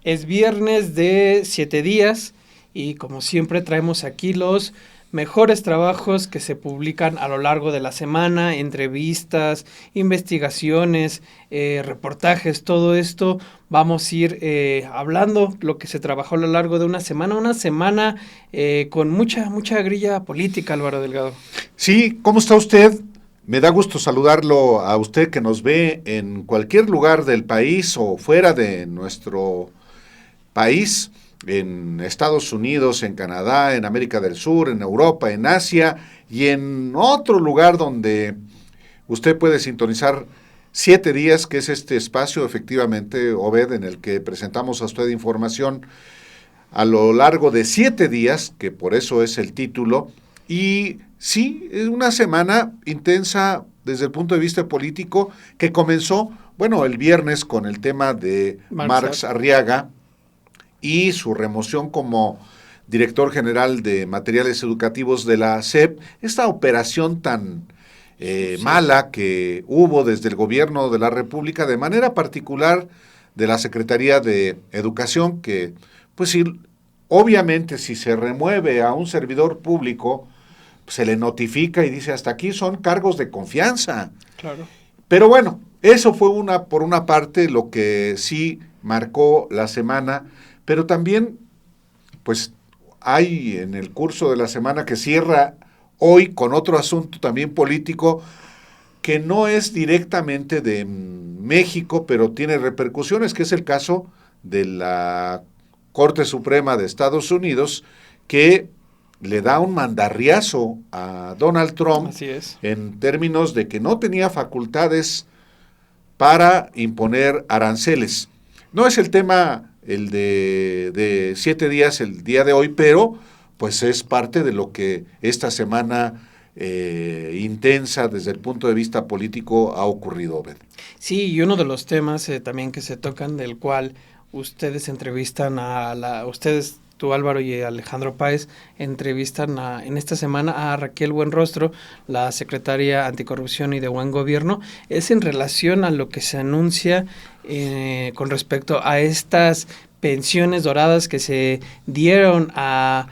Es viernes de 7 días y como siempre traemos aquí los mejores trabajos que se publican a lo largo de la semana, entrevistas, investigaciones, reportajes, todo esto. Vamos a ir hablando lo que se trabajó a lo largo de una semana con mucha grilla política, Álvaro Delgado. Sí, ¿cómo está usted? Me da gusto saludarlo a usted que nos ve en cualquier lugar del país o fuera de nuestro país, en Estados Unidos, en Canadá, en América del Sur, en Europa, en Asia y en otro lugar donde usted puede sintonizar 7 días, que es este espacio, efectivamente, Obed, en el que presentamos a usted información a lo largo de 7 días, que por eso es el título, y sí, es una semana intensa desde el punto de vista político, que comenzó, bueno, el viernes con el tema de Marx Arriaga y su remoción como director general de materiales educativos de la SEP, esta operación tan mala que hubo desde el gobierno de la República, de manera particular de la Secretaría de Educación, que pues sí, obviamente si se remueve a un servidor público, se le notifica y dice hasta aquí son cargos de confianza. Claro. Pero bueno, eso fue por una parte lo que sí marcó la semana, pero también pues hay en el curso de la semana que cierra hoy con otro asunto también político que no es directamente de México, pero tiene repercusiones, que es el caso de la Corte Suprema de Estados Unidos, que le da un mandarriazo a Donald Trump. Así es. En términos de que no tenía facultades para imponer aranceles. No es el tema el de 7 días, el día de hoy, pero pues es parte de lo que esta semana intensa desde el punto de vista político ha ocurrido, Obed. Sí, y uno de los temas también que se tocan, del cual ustedes entrevistan ustedes, tú Álvaro y Alejandro Páez, entrevistan en esta semana a Raquel Buenrostro, la secretaria anticorrupción y de buen gobierno, es en relación a lo que se anuncia con respecto a estas pensiones doradas que se dieron a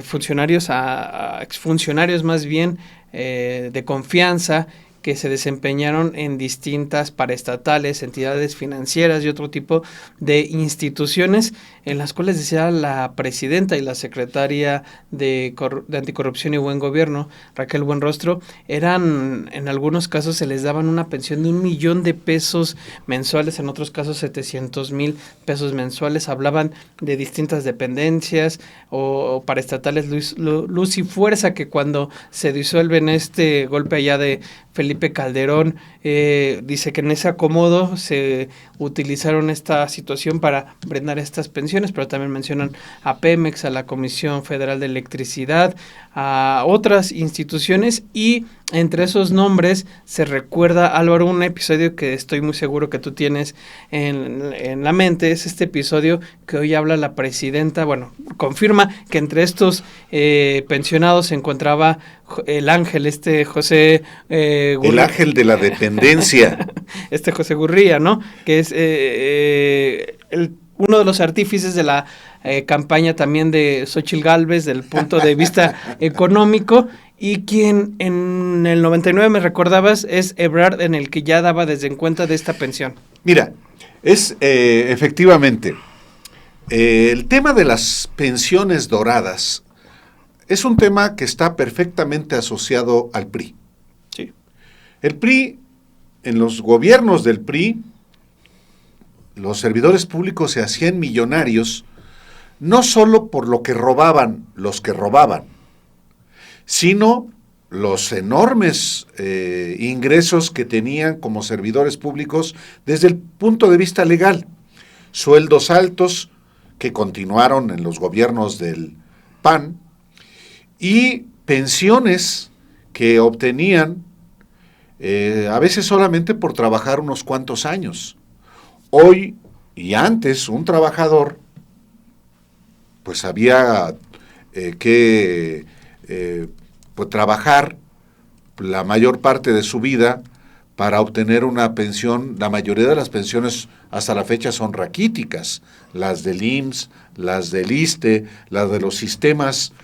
funcionarios, a exfuncionarios más bien de confianza, que se desempeñaron en distintas paraestatales, entidades financieras y otro tipo de instituciones, en las cuales decía la presidenta y la secretaria de Anticorrupción y Buen Gobierno, Raquel Buenrostro, en algunos casos se les daban una pensión de $1,000,000 mensuales, en otros casos 700,000 pesos mensuales. Hablaban de distintas dependencias o paraestatales Luz y Fuerza, que cuando se disuelven este golpe allá de Felipe Calderón, dice que en ese acomodo se utilizaron esta situación para brindar estas pensiones, pero también mencionan a Pemex, a la Comisión Federal de Electricidad, a otras instituciones, y entre esos nombres se recuerda, Álvaro, un episodio que estoy muy seguro que tú tienes en la mente. Es este episodio que hoy habla la presidenta, bueno, confirma que entre estos pensionados se encontraba el ángel, José el ángel de la dependencia. José Gurría, ¿no? Que es uno de los artífices de la campaña también de Xóchitl Gálvez, del punto de vista económico, y quien en el 99, me recordabas, es Ebrard, en el que ya daba desde en cuenta de esta pensión. Mira, es efectivamente, el tema de las pensiones doradas es un tema que está perfectamente asociado al PRI. Sí. El PRI, en los gobiernos del PRI, los servidores públicos se hacían millonarios, no solo por lo que robaban los que robaban, sino los enormes ingresos que tenían como servidores públicos desde el punto de vista legal. Sueldos altos que continuaron en los gobiernos del PAN y pensiones que obtenían a veces solamente por trabajar unos cuantos años. Hoy y antes un trabajador pues había que pues, trabajar la mayor parte de su vida para obtener una pensión. La mayoría de las pensiones hasta la fecha son raquíticas, las del IMSS, las del ISSSTE, las de los sistemas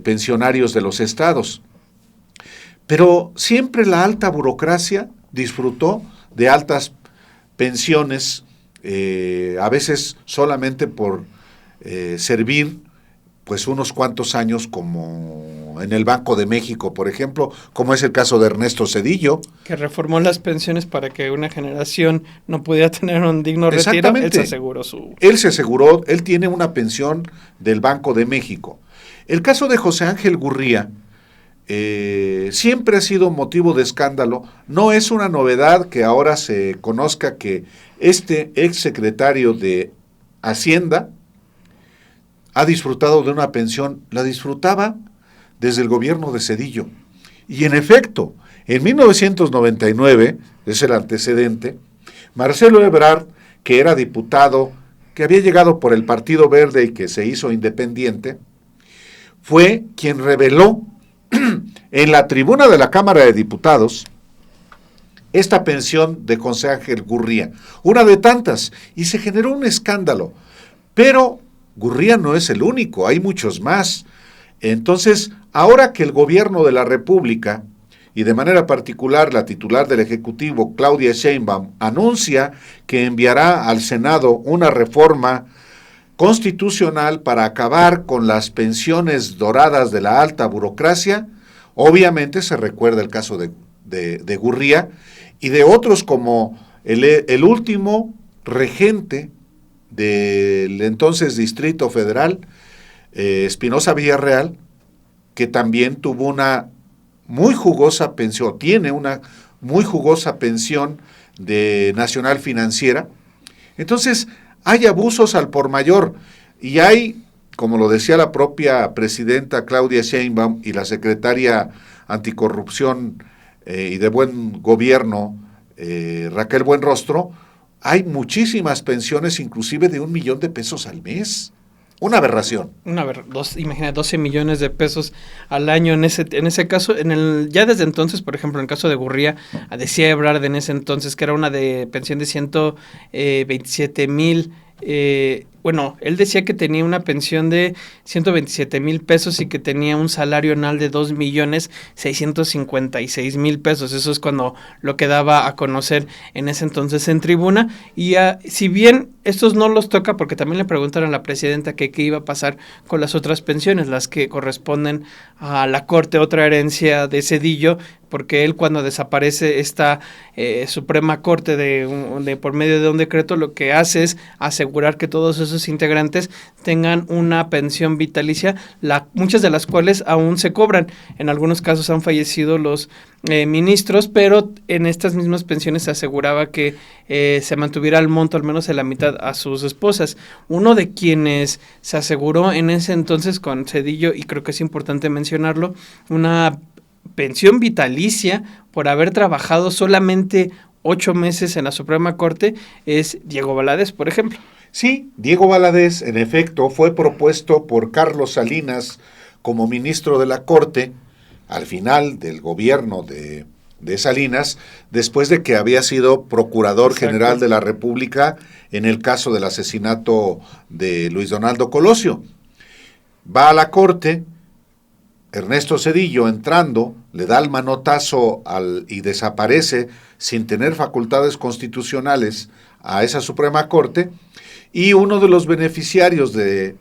pensionarios de los estados. Pero siempre la alta burocracia disfrutó de altas pensiones, a veces solamente por servir pues unos cuantos años, como en el Banco de México, por ejemplo, como es el caso de Ernesto Zedillo. Que reformó las pensiones para que una generación no pudiera tener un digno retiro. Él se aseguró Él se aseguró, él tiene una pensión del Banco de México. El caso de José Ángel Gurría siempre ha sido motivo de escándalo. No es una novedad que ahora se conozca que este exsecretario de Hacienda ha disfrutado de una pensión. La disfrutaba desde el gobierno de Zedillo. Y en efecto, en 1999, es el antecedente, Marcelo Ebrard, que era diputado, que había llegado por el Partido Verde y que se hizo independiente, fue quien reveló en la tribuna de la Cámara de Diputados esta pensión de José Ángel Gurría, una de tantas, y se generó un escándalo. Pero Gurría no es el único, hay muchos más. Entonces, ahora que el gobierno de la República, y de manera particular la titular del Ejecutivo, Claudia Sheinbaum, anuncia que enviará al Senado una reforma constitucional para acabar con las pensiones doradas de la alta burocracia, obviamente se recuerda el caso de Gurría y de otros como el último regente del entonces Distrito Federal, Espinosa Villarreal, que también tuvo una muy jugosa pensión, tiene una muy jugosa pensión de Nacional Financiera. Entonces, hay abusos al por mayor y hay, como lo decía la propia presidenta Claudia Sheinbaum y la secretaria anticorrupción y de buen gobierno Raquel Buenrostro, hay muchísimas pensiones, inclusive de 1 millón de pesos al mes. Una aberración. Imagina, 12 millones de pesos al año en ese caso. Ya desde entonces, por ejemplo, en el caso de Gurría, decía Ebrard en ese entonces que era una de pensión de 127,000. Bueno, él decía que tenía una pensión de 127,000 pesos y que tenía un salario anual de 2,656,000 pesos. Eso es cuando lo que daba a conocer en ese entonces en tribuna. Y si bien estos no los toca, porque también le preguntaron a la presidenta que qué iba a pasar con las otras pensiones, las que corresponden a la Corte, otra herencia de Zedillo, porque él cuando desaparece esta Suprema Corte por medio de un decreto, lo que hace es asegurar que todos esos integrantes tengan una pensión vitalicia, muchas de las cuales aún se cobran. En algunos casos han fallecido los ministros, pero en estas mismas pensiones se aseguraba que se mantuviera el monto al menos en la mitad a sus esposas. Uno de quienes se aseguró en ese entonces con Zedillo, y creo que es importante mencionarlo, una pensión vitalicia por haber trabajado solamente 8 meses en la Suprema Corte, es Diego Valadez, por ejemplo. Sí, Diego Valadez, en efecto, fue propuesto por Carlos Salinas como ministro de la Corte al final del gobierno de Salinas, después de que había sido procurador Exacto. general de la República en el caso del asesinato de Luis Donaldo Colosio. Va a la Corte, Ernesto Zedillo entrando, le da el manotazo y desaparece sin tener facultades constitucionales a esa Suprema Corte, y uno de los beneficiarios de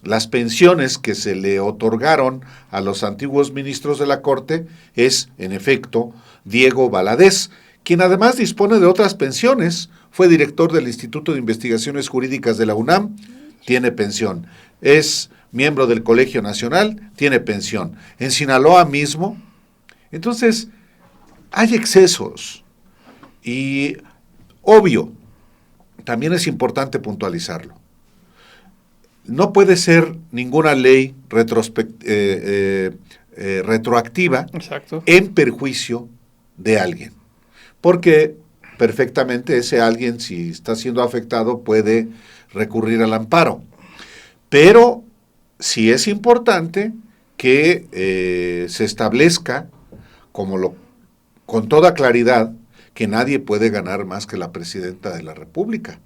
las pensiones que se le otorgaron a los antiguos ministros de la Corte es, en efecto, Diego Valadez, quien además dispone de otras pensiones. Fue director del Instituto de Investigaciones Jurídicas de la UNAM, tiene pensión. Es miembro del Colegio Nacional, tiene pensión. En Sinaloa mismo. Entonces, hay excesos. Y, obvio, también es importante puntualizarlo. No puede ser ninguna ley retroactiva Exacto. en perjuicio de alguien. Porque perfectamente ese alguien, si está siendo afectado, puede recurrir al amparo. Pero sí es importante que se establezca, como lo con toda claridad que nadie puede ganar más que la presidenta de la República,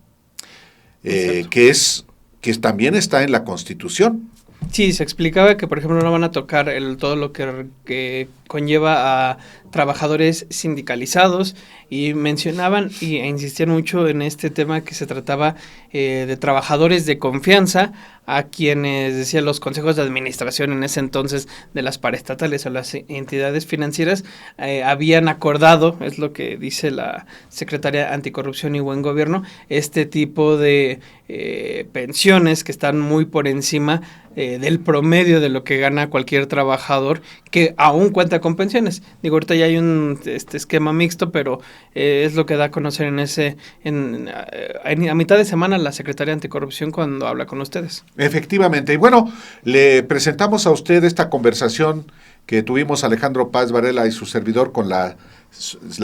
que también está en la Constitución. Sí, se explicaba que, por ejemplo, no van a tocar todo lo que conlleva a trabajadores sindicalizados, y mencionaban e insistían mucho en este tema que se trataba de trabajadores de confianza, a quienes, decían, los consejos de administración en ese entonces de las paraestatales o las entidades financieras habían acordado, es lo que dice la secretaria Anticorrupción y Buen Gobierno, este tipo de pensiones que están muy por encima del promedio de lo que gana cualquier trabajador que aún cuenta con pensiones. Digo, ahorita ya hay un esquema mixto, pero es lo que da a conocer a mitad de semana la secretaria Anticorrupción cuando habla con ustedes. Efectivamente. Y bueno, le presentamos a usted esta conversación que tuvimos Alejandro Páez Varela y su servidor con la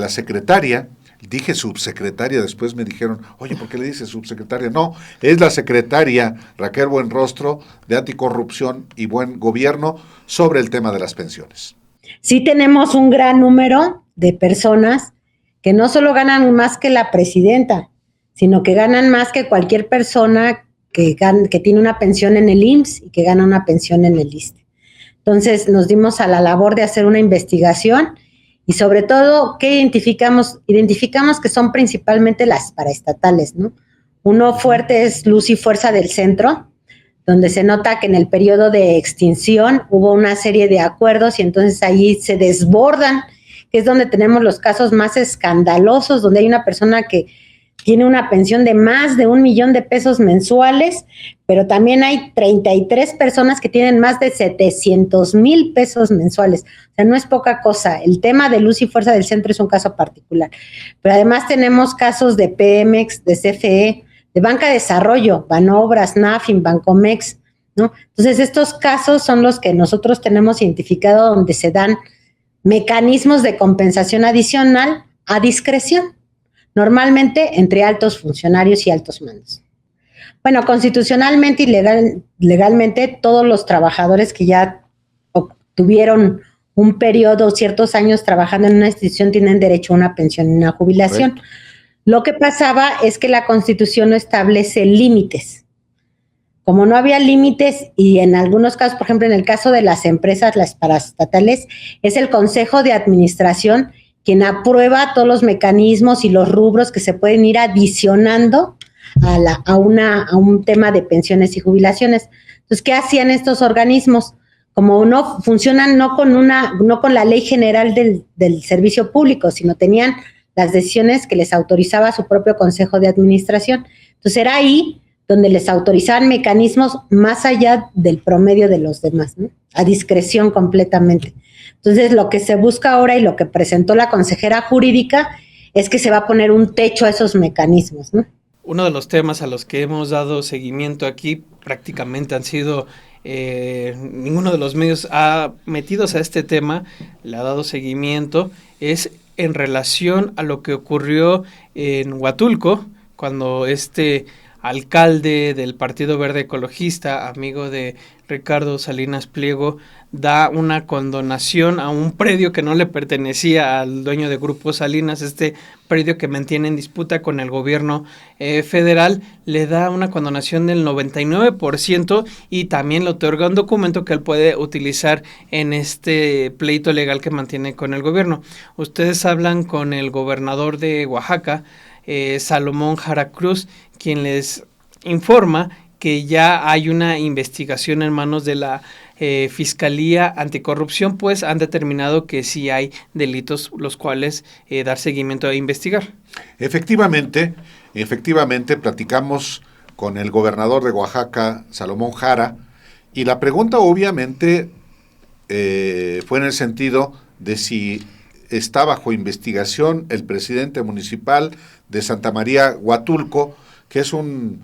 secretaria. Dije subsecretaria, después me dijeron, oye, ¿por qué le dices subsecretaria? No, es la secretaria Raquel Buenrostro de Anticorrupción y Buen Gobierno sobre el tema de las pensiones. Sí tenemos un gran número de personas que no solo ganan más que la presidenta, sino que ganan más que cualquier persona que tiene una pensión en el IMSS y que gana una pensión en el ISSSTE. Entonces nos dimos a la labor de hacer una investigación y sobre todo, ¿qué identificamos? Identificamos que son principalmente las paraestatales, ¿no? Uno fuerte es Luz y Fuerza del Centro, donde se nota que en el periodo de extinción hubo una serie de acuerdos y entonces ahí se desbordan, que es donde tenemos los casos más escandalosos, donde hay una persona que tiene una pensión de más de 1 millón de pesos mensuales, pero también hay 33 personas que tienen más de 700,000 pesos mensuales. O sea, no es poca cosa. El tema de Luz y Fuerza del Centro es un caso particular. Pero además tenemos casos de Pemex, de CFE, de Banca de Desarrollo, Banobras, Nafin, Bancomex, ¿no? Entonces, estos casos son los que nosotros tenemos identificado donde se dan mecanismos de compensación adicional a discreción, normalmente entre altos funcionarios y altos mandos. Bueno, constitucionalmente y legalmente, todos los trabajadores que ya tuvieron un periodo, ciertos años trabajando en una institución, tienen derecho a una pensión y una jubilación. Correcto. Lo que pasaba es que la Constitución no establece límites. Como no había límites, y en algunos casos, por ejemplo, en el caso de las empresas, las paraestatales, es el Consejo de Administración quien aprueba todos los mecanismos y los rubros que se pueden ir adicionando a un tema de pensiones y jubilaciones. Entonces, ¿qué hacían estos organismos? Como no funcionan no con la ley general del servicio público, sino tenían las decisiones que les autorizaba su propio Consejo de Administración. Entonces, era ahí donde les autorizaban mecanismos más allá del promedio de los demás, ¿no? A discreción completamente. Entonces, lo que se busca ahora y lo que presentó la consejera jurídica es que se va a poner un techo a esos mecanismos, ¿no? Uno de los temas a los que hemos dado seguimiento aquí prácticamente han sido, ninguno de los medios ha metidos a este tema, le ha dado seguimiento, es en relación a lo que ocurrió en Huatulco, cuando alcalde del Partido Verde Ecologista, amigo de Ricardo Salinas Pliego, da una condonación a un predio que no le pertenecía al dueño de Grupo Salinas, predio que mantiene en disputa con el gobierno federal, le da una condonación del 99% y también le otorga un documento que él puede utilizar en este pleito legal que mantiene con el gobierno. Ustedes hablan con el gobernador de Oaxaca, Salomón Jara Cruz, quien les informa que ya hay una investigación en manos de la Fiscalía Anticorrupción, pues han determinado que sí hay delitos los cuales dar seguimiento e investigar. Efectivamente, platicamos con el gobernador de Oaxaca, Salomón Jara, y la pregunta obviamente fue en el sentido de si está bajo investigación el presidente municipal de Santa María Huatulco, que es un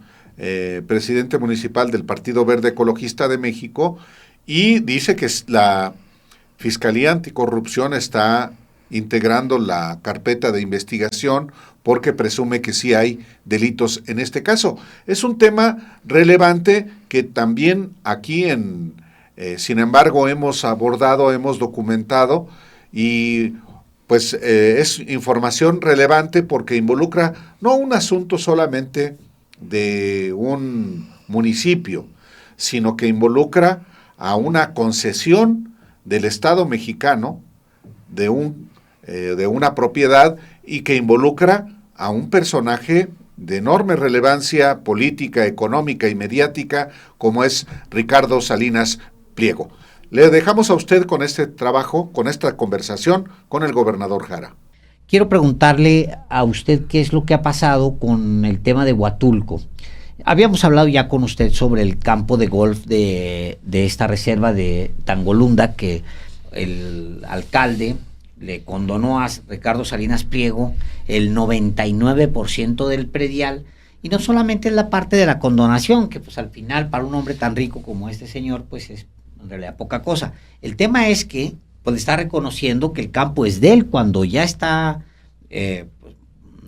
presidente municipal del Partido Verde Ecologista de México, y dice que la Fiscalía Anticorrupción está integrando la carpeta de investigación porque presume que sí hay delitos en este caso. Es un tema relevante que también aquí sin embargo, hemos abordado, hemos documentado y pues es información relevante porque involucra no un asunto solamente de un municipio, sino que involucra a una concesión del Estado mexicano de una propiedad y que involucra a un personaje de enorme relevancia política, económica y mediática como es Ricardo Salinas Pliego. Le dejamos a usted con este trabajo, con esta conversación con el gobernador Jara. Quiero preguntarle a usted qué es lo que ha pasado con el tema de Huatulco. Habíamos hablado ya con usted sobre el campo de golf de esta reserva de Tangolunda, que el alcalde le condonó a Ricardo Salinas Pliego el 99% del predial, y no solamente es la parte de la condonación, que pues al final para un hombre tan rico como este señor, pues es en realidad poca cosa. El tema es que pues está reconociendo que el campo es de él cuando ya está, pues,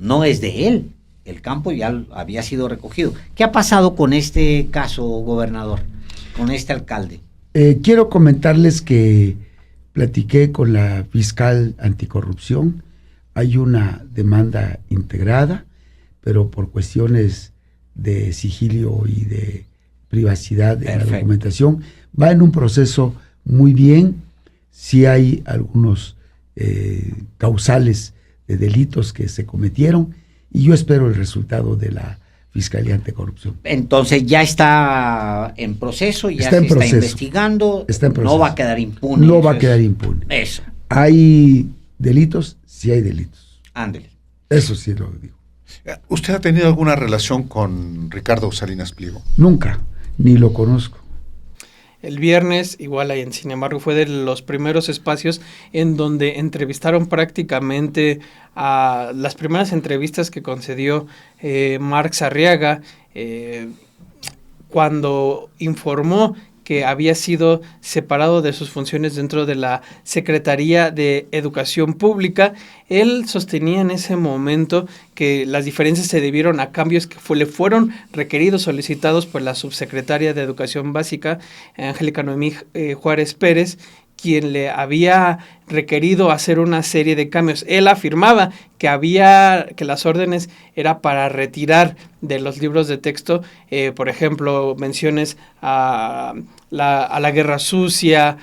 no es de él, el campo ya había sido recogido. ¿Qué ha pasado con este caso, gobernador, con este alcalde? Quiero comentarles que platiqué con la fiscal anticorrupción, hay una demanda integrada, pero por cuestiones de sigilio y de privacidad de la documentación, va en un proceso muy bien. Sí hay algunos causales de delitos que se cometieron y yo espero el resultado de la Fiscalía Anticorrupción. Entonces ya está en proceso, ya está investigando, está en proceso. No va a quedar impune. No va a quedar impune. Eso. ¿Hay delitos? Sí hay delitos. Ándele. Eso sí lo digo. ¿Usted ha tenido alguna relación con Ricardo Salinas Pliego? Nunca, ni lo conozco. El viernes, igual ahí, sin embargo, fue de los primeros espacios en donde entrevistaron prácticamente a las primeras entrevistas que concedió Marx Arriaga, cuando informó que había sido separado de sus funciones dentro de la Secretaría de Educación Pública. Él sostenía en ese momento que las diferencias se debieron a cambios que le fueron requeridos, solicitados por la subsecretaria de Educación Básica, Angélica Noemí Juárez Pérez, quien le había requerido hacer una serie de cambios. Él afirmaba que las órdenes era para retirar de los libros de texto, por ejemplo, menciones a la guerra sucia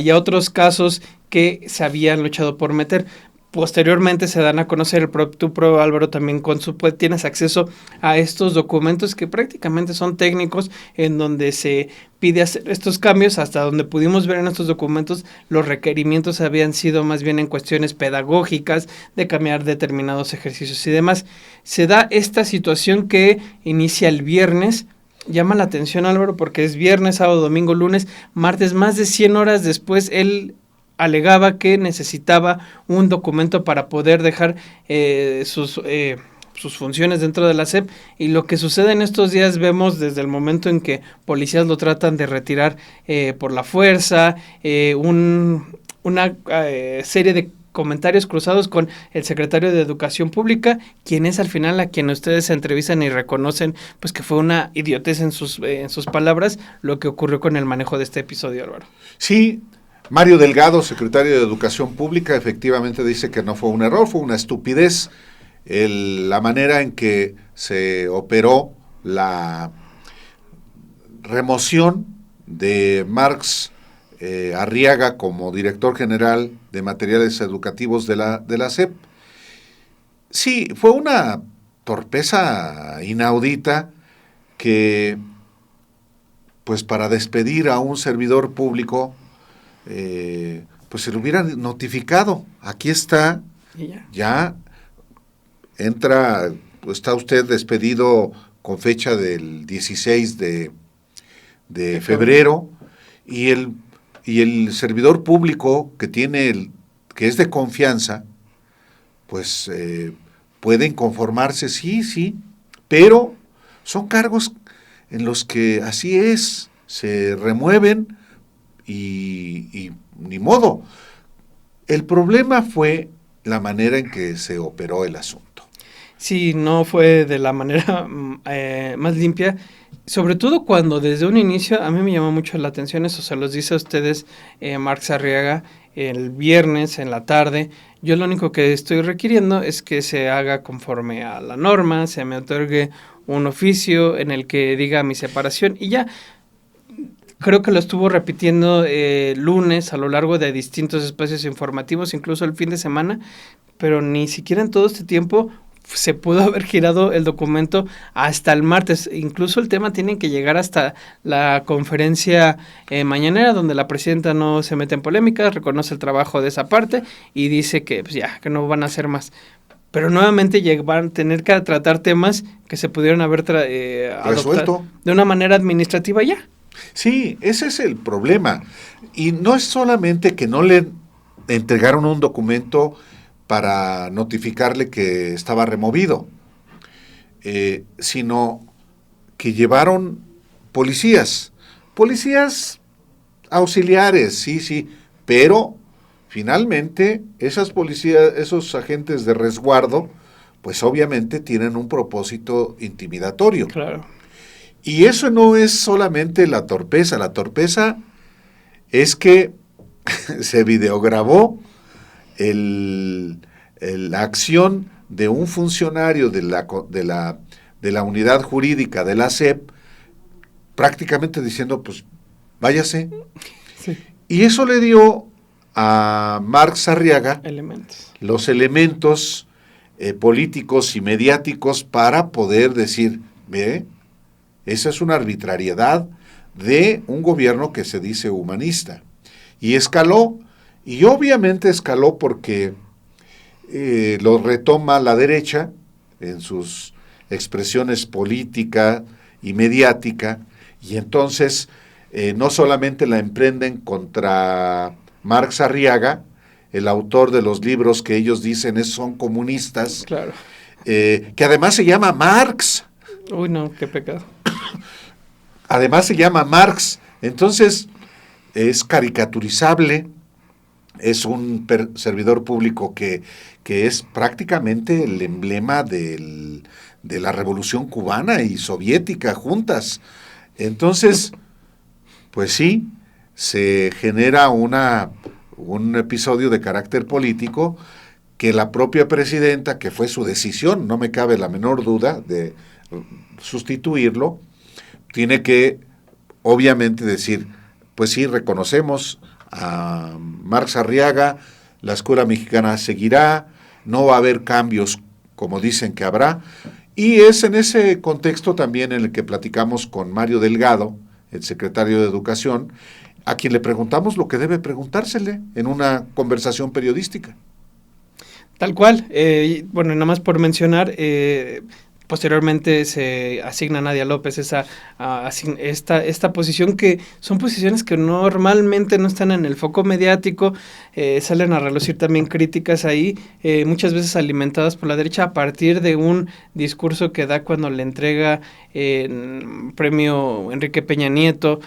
y a otros casos que se habían luchado por meter. Posteriormente se dan a conocer, tú, Álvaro, también tienes acceso a estos documentos que prácticamente son técnicos, en donde se pide hacer estos cambios. Hasta donde pudimos ver en estos documentos, los requerimientos habían sido más bien en cuestiones pedagógicas, de cambiar determinados ejercicios y demás. Se da esta situación que inicia el viernes. Llama la atención, Álvaro, porque es viernes, sábado, domingo, lunes, martes, más de 100 horas después, él alegaba que necesitaba un documento para poder dejar sus funciones dentro de la SEP, y lo que sucede en estos días vemos desde el momento en que policías lo tratan de retirar por la fuerza, una serie de comentarios cruzados con el secretario de Educación Pública, quien es al final a quien ustedes se entrevistan y reconocen pues que fue una idiotez en sus palabras lo que ocurrió con el manejo de este episodio, Álvaro. Sí, Mario Delgado, secretario de Educación Pública, efectivamente dice que no fue un error, fue una estupidez la manera en que se operó la remoción de Marx Arriaga como director general de materiales educativos de la SEP. Sí, fue una torpeza inaudita que, pues para despedir a un servidor público, pues se lo hubieran notificado. Aquí está, ya entra, está usted despedido con fecha del 16 de febrero, y el servidor público que es de confianza, pues pueden conformarse, sí, pero son cargos en los que así es, se remueven y ni modo. El problema fue la manera en que se operó el asunto. Sí, no fue de la manera más limpia, sobre todo cuando desde un inicio, a mí me llamó mucho la atención, eso se los dice a ustedes, Marx Arriaga, el viernes en la tarde. Yo lo único que estoy requiriendo es que se haga conforme a la norma, se me otorgue un oficio en el que diga mi separación y ya. Creo que lo estuvo repitiendo lunes a lo largo de distintos espacios informativos, incluso el fin de semana, pero ni siquiera en todo este tiempo se pudo haber girado el documento hasta el martes. Incluso el tema tiene que llegar hasta la conferencia mañanera, donde la presidenta no se mete en polémicas, reconoce el trabajo de esa parte y dice que pues ya, que no van a hacer más. Pero nuevamente van a tener que tratar temas que se pudieron haber resuelto de una manera administrativa ya. Sí, ese es el problema. Y no es solamente que no le entregaron un documento para notificarle que estaba removido, sino que llevaron policías auxiliares, sí, pero finalmente esas policías, esos agentes de resguardo, pues obviamente tienen un propósito intimidatorio. Claro. Y eso no es solamente la torpeza es que se videograbó la acción de un funcionario de la unidad jurídica de la SEP, prácticamente diciendo, pues, váyase. Sí. Y eso le dio a Marx Arriaga los elementos políticos y mediáticos para poder decir, ve, esa es una arbitrariedad de un gobierno que se dice humanista. Y escaló, y obviamente escaló porque lo retoma la derecha en sus expresiones política y mediática, y entonces no solamente la emprenden contra Marx Arriaga, el autor de los libros que ellos dicen son comunistas, claro. Que además se llama Marx. Uy, no, qué pecado. Además se llama Marx, entonces es caricaturizable, es un servidor público que es prácticamente el emblema de la Revolución Cubana y Soviética juntas. Entonces, pues sí, se genera un episodio de carácter político que la propia presidenta, que fue su decisión, no me cabe la menor duda de sustituirlo, tiene que obviamente decir, pues sí, reconocemos a Marx Arriaga, la escuela mexicana seguirá, no va a haber cambios como dicen que habrá, y es en ese contexto también en el que platicamos con Mario Delgado, el secretario de Educación, a quien le preguntamos lo que debe preguntársele en una conversación periodística. Tal cual, bueno, nada más por mencionar, posteriormente se asigna a Nadia López esta posición, que son posiciones que normalmente no están en el foco mediático, salen a relucir también críticas ahí, muchas veces alimentadas por la derecha a partir de un discurso que da cuando le entrega premio Enrique Peña Nieto,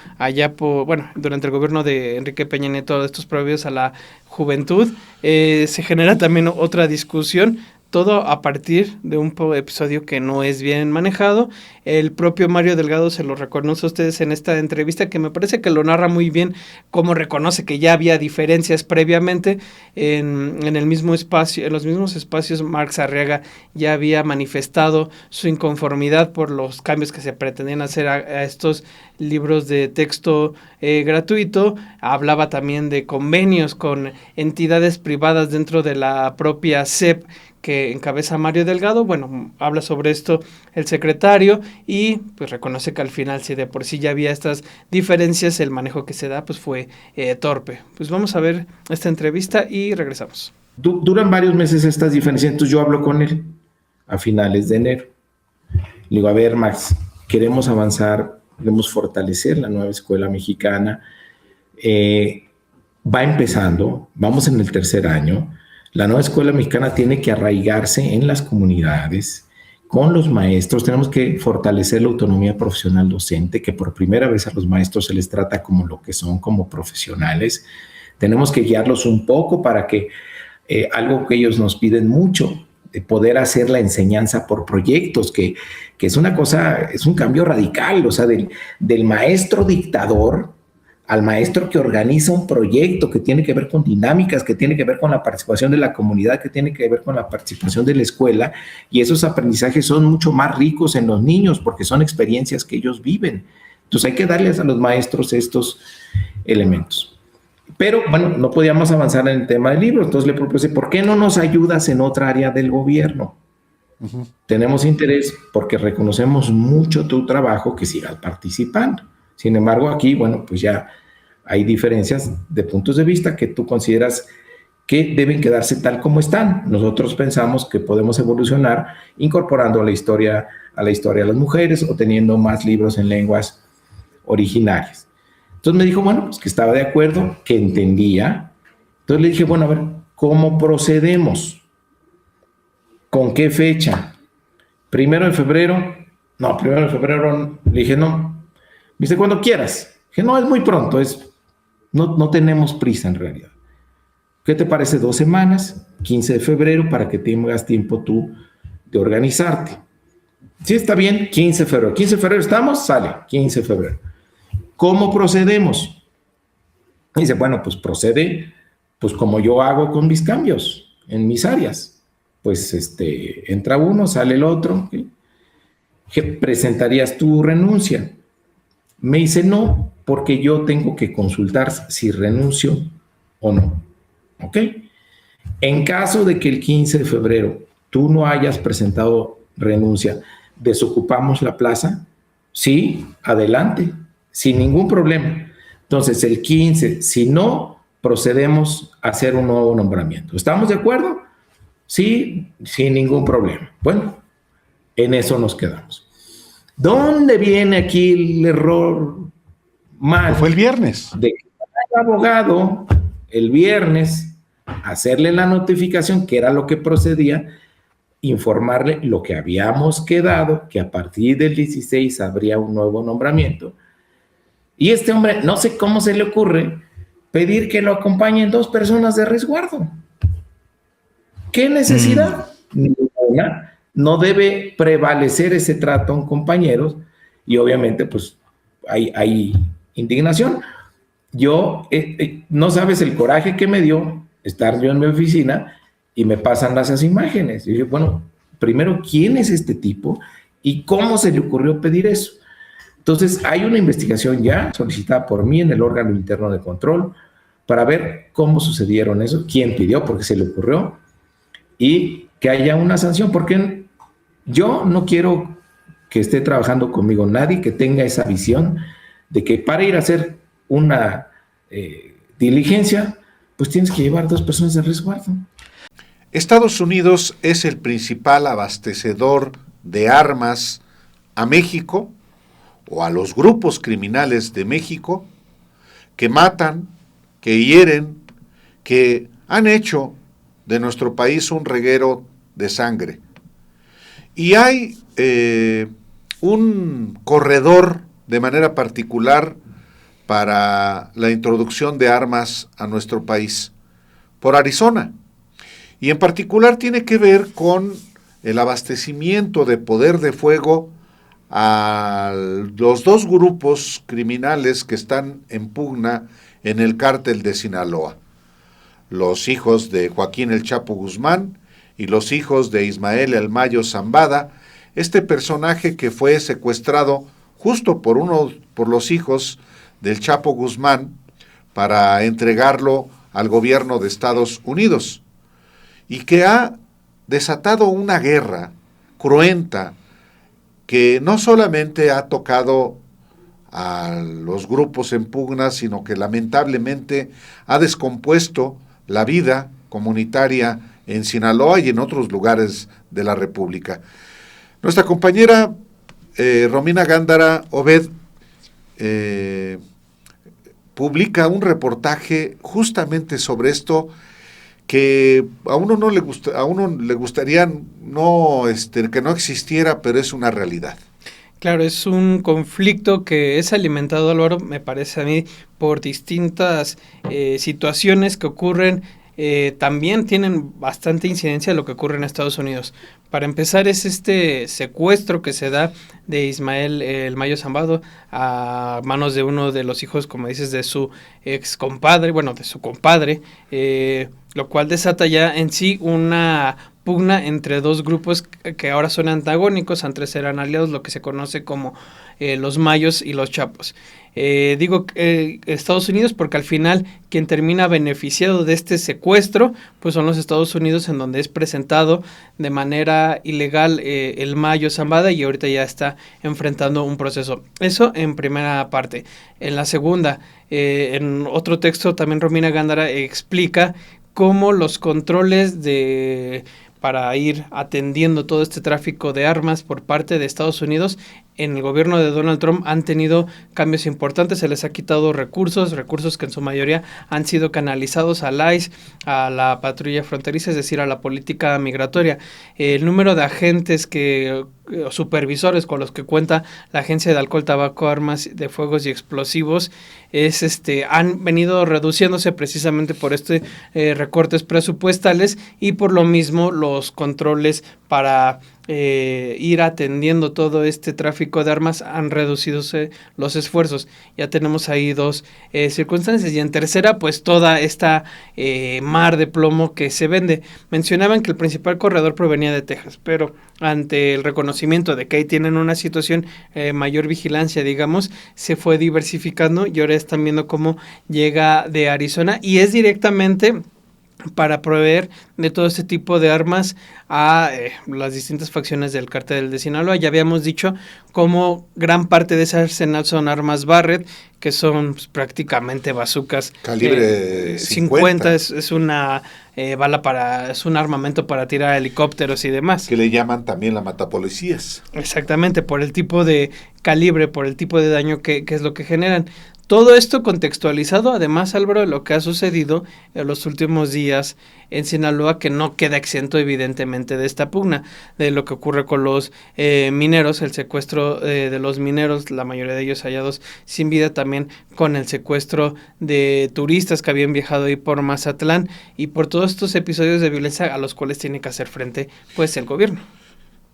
durante el gobierno de Enrique Peña Nieto, de estos premios a la juventud, se genera también otra discusión, todo a partir de un episodio que no es bien manejado. El propio Mario Delgado se lo reconoce a ustedes en esta entrevista, que me parece que lo narra muy bien, cómo reconoce que ya había diferencias previamente en el mismo espacio, en los mismos espacios. Marx Arriaga ya había manifestado su inconformidad por los cambios que se pretendían hacer a estos libros de texto gratuito. Hablaba también de convenios con entidades privadas dentro de la propia SEP que encabeza Mario Delgado. Bueno, habla sobre esto el secretario y pues reconoce que al final, si de por sí ya había estas diferencias, el manejo que se da pues fue torpe. Pues vamos a ver esta entrevista y regresamos. Duran varios meses estas diferencias, entonces yo hablo con él a finales de enero. Le digo, a ver, Max, queremos avanzar, queremos fortalecer la nueva escuela mexicana. Va empezando, vamos en el tercer año. La nueva escuela mexicana tiene que arraigarse en las comunidades, con los maestros. Tenemos que fortalecer la autonomía profesional docente, que por primera vez a los maestros se les trata como lo que son, como profesionales. Tenemos que guiarlos un poco para que algo que ellos nos piden mucho, de poder hacer la enseñanza por proyectos, que es una cosa, es un cambio radical, o sea, del maestro dictador al maestro que organiza un proyecto que tiene que ver con dinámicas, que tiene que ver con la participación de la comunidad, que tiene que ver con la participación de la escuela, y esos aprendizajes son mucho más ricos en los niños porque son experiencias que ellos viven. Entonces hay que darles a los maestros estos elementos. Pero bueno, no podíamos avanzar en el tema del libro, entonces le propuse, ¿por qué no nos ayudas en otra área del gobierno? Tenemos interés porque reconocemos mucho tu trabajo, que sigas participando. Sin embargo, aquí, bueno, pues ya hay diferencias de puntos de vista que tú consideras que deben quedarse tal como están. Nosotros pensamos que podemos evolucionar incorporando a la historia de las mujeres o teniendo más libros en lenguas originarias. Entonces me dijo, bueno, pues que estaba de acuerdo, que entendía. Entonces le dije, bueno, a ver, ¿cómo procedemos? ¿Con qué fecha? ¿1 de febrero? No, 1 de febrero, le dije, no. Me dice, cuando quieras. Dije, no, es muy pronto, no tenemos prisa en realidad. ¿Qué te parece 2 semanas? 15 de febrero, para que tengas tiempo tú de organizarte. Sí, está bien, 15 de febrero. 15 de febrero estamos, sale, 15 de febrero. ¿Cómo procedemos? Y dice, bueno, pues procede, pues como yo hago con mis cambios en mis áreas. Pues entra uno, sale el otro. ¿Sí? ¿Presentarías tu renuncia? Me dice, no, porque yo tengo que consultar si renuncio o no. ¿Ok? En caso de que el 15 de febrero tú no hayas presentado renuncia, ¿desocupamos la plaza? Sí, adelante, sin ningún problema. Entonces, el 15, si no, procedemos a hacer un nuevo nombramiento. ¿Estamos de acuerdo? Sí, sin ningún problema. Bueno, en eso nos quedamos. ¿Dónde viene aquí el error mal? Fue el viernes. De que el abogado, el viernes, hacerle la notificación, que era lo que procedía, informarle lo que habíamos quedado, que a partir del 16 habría un nuevo nombramiento. Y este hombre, no sé cómo se le ocurre pedir que lo acompañen 2 personas de resguardo. ¿Qué necesidad? Ninguna. No debe prevalecer ese trato en compañeros y obviamente pues hay indignación. Yo, no sabes el coraje que me dio estar yo en mi oficina y me pasan esas imágenes. Y yo, bueno, primero, ¿quién es este tipo y cómo se le ocurrió pedir eso? Entonces, hay una investigación ya solicitada por mí en el órgano interno de control para ver cómo sucedieron eso, quién pidió, por qué se le ocurrió y que haya una sanción, porque yo no quiero que esté trabajando conmigo nadie que tenga esa visión de que para ir a hacer una diligencia, pues tienes que llevar 2 personas de resguardo. Estados Unidos es el principal abastecedor de armas a México o a los grupos criminales de México que matan, que hieren, que han hecho de nuestro país un reguero de sangre. Y hay un corredor de manera particular para la introducción de armas a nuestro país, por Arizona. Y en particular tiene que ver con el abastecimiento de poder de fuego a los 2 grupos criminales que están en pugna en el cártel de Sinaloa. Los hijos de Joaquín El Chapo Guzmán y los hijos de Ismael El Mayo Zambada, este personaje que fue secuestrado justo por los hijos del Chapo Guzmán para entregarlo al gobierno de Estados Unidos y que ha desatado una guerra cruenta que no solamente ha tocado a los grupos en pugna, sino que lamentablemente ha descompuesto la vida comunitaria en Sinaloa y en otros lugares de la República. Nuestra compañera Romina Gándara Obed publica un reportaje justamente sobre esto que a uno le gustaría que no existiera, pero es una realidad. Claro, es un conflicto que es alimentado, Álvaro, me parece a mí, por distintas situaciones que ocurren también tienen bastante incidencia de lo que ocurre en Estados Unidos. Para empezar, es este secuestro que se da de Ismael el Mayo Zambada a manos de uno de los hijos, como dices, de su ex compadre, bueno, de su compadre, lo cual desata ya en sí una pugna entre dos grupos que ahora son antagónicos, antes eran aliados, lo que se conoce como los Mayos y los Chapos. Digo Estados Unidos porque al final quien termina beneficiado de este secuestro pues son los Estados Unidos, en donde es presentado de manera ilegal el Mayo Zambada, y ahorita ya está enfrentando un proceso. Eso en primera parte. En la segunda, en otro texto también Romina Gándara explica cómo los controles para ir atendiendo todo este tráfico de armas por parte de Estados Unidos en el gobierno de Donald Trump han tenido cambios importantes. Se les ha quitado recursos que en su mayoría han sido canalizados al ICE, a la patrulla fronteriza, es decir, a la política migratoria. El número de agentes supervisores con los que cuenta la Agencia de Alcohol, Tabaco, Armas de Fuegos y Explosivos han venido reduciéndose precisamente por recortes presupuestales, y por lo mismo los controles para ir atendiendo todo este tráfico de armas han reducido los esfuerzos. Ya tenemos ahí dos circunstancias, y en tercera pues toda esta mar de plomo que se vende. Mencionaban que el principal corredor provenía de Texas, pero ante el reconocimiento de que ahí tienen una situación mayor vigilancia, digamos, se fue diversificando, y ahora están viendo cómo llega de Arizona, y es directamente para proveer de todo este tipo de armas a las distintas facciones del cártel de Sinaloa. Ya habíamos dicho cómo gran parte de ese arsenal son armas Barrett, que son pues, prácticamente bazucas. Calibre 50 es una es un armamento para tirar helicópteros y demás. Que le llaman también la matapolicías. Exactamente, por el tipo de calibre, por el tipo de daño que es lo que generan. Todo esto contextualizado, además, Álvaro, de lo que ha sucedido en los últimos días en Sinaloa, que no queda exento evidentemente de esta pugna, de lo que ocurre con los mineros, el secuestro de los mineros, la mayoría de ellos hallados sin vida, también con el secuestro de turistas que habían viajado ahí por Mazatlán, y por todos estos episodios de violencia a los cuales tiene que hacer frente pues el gobierno.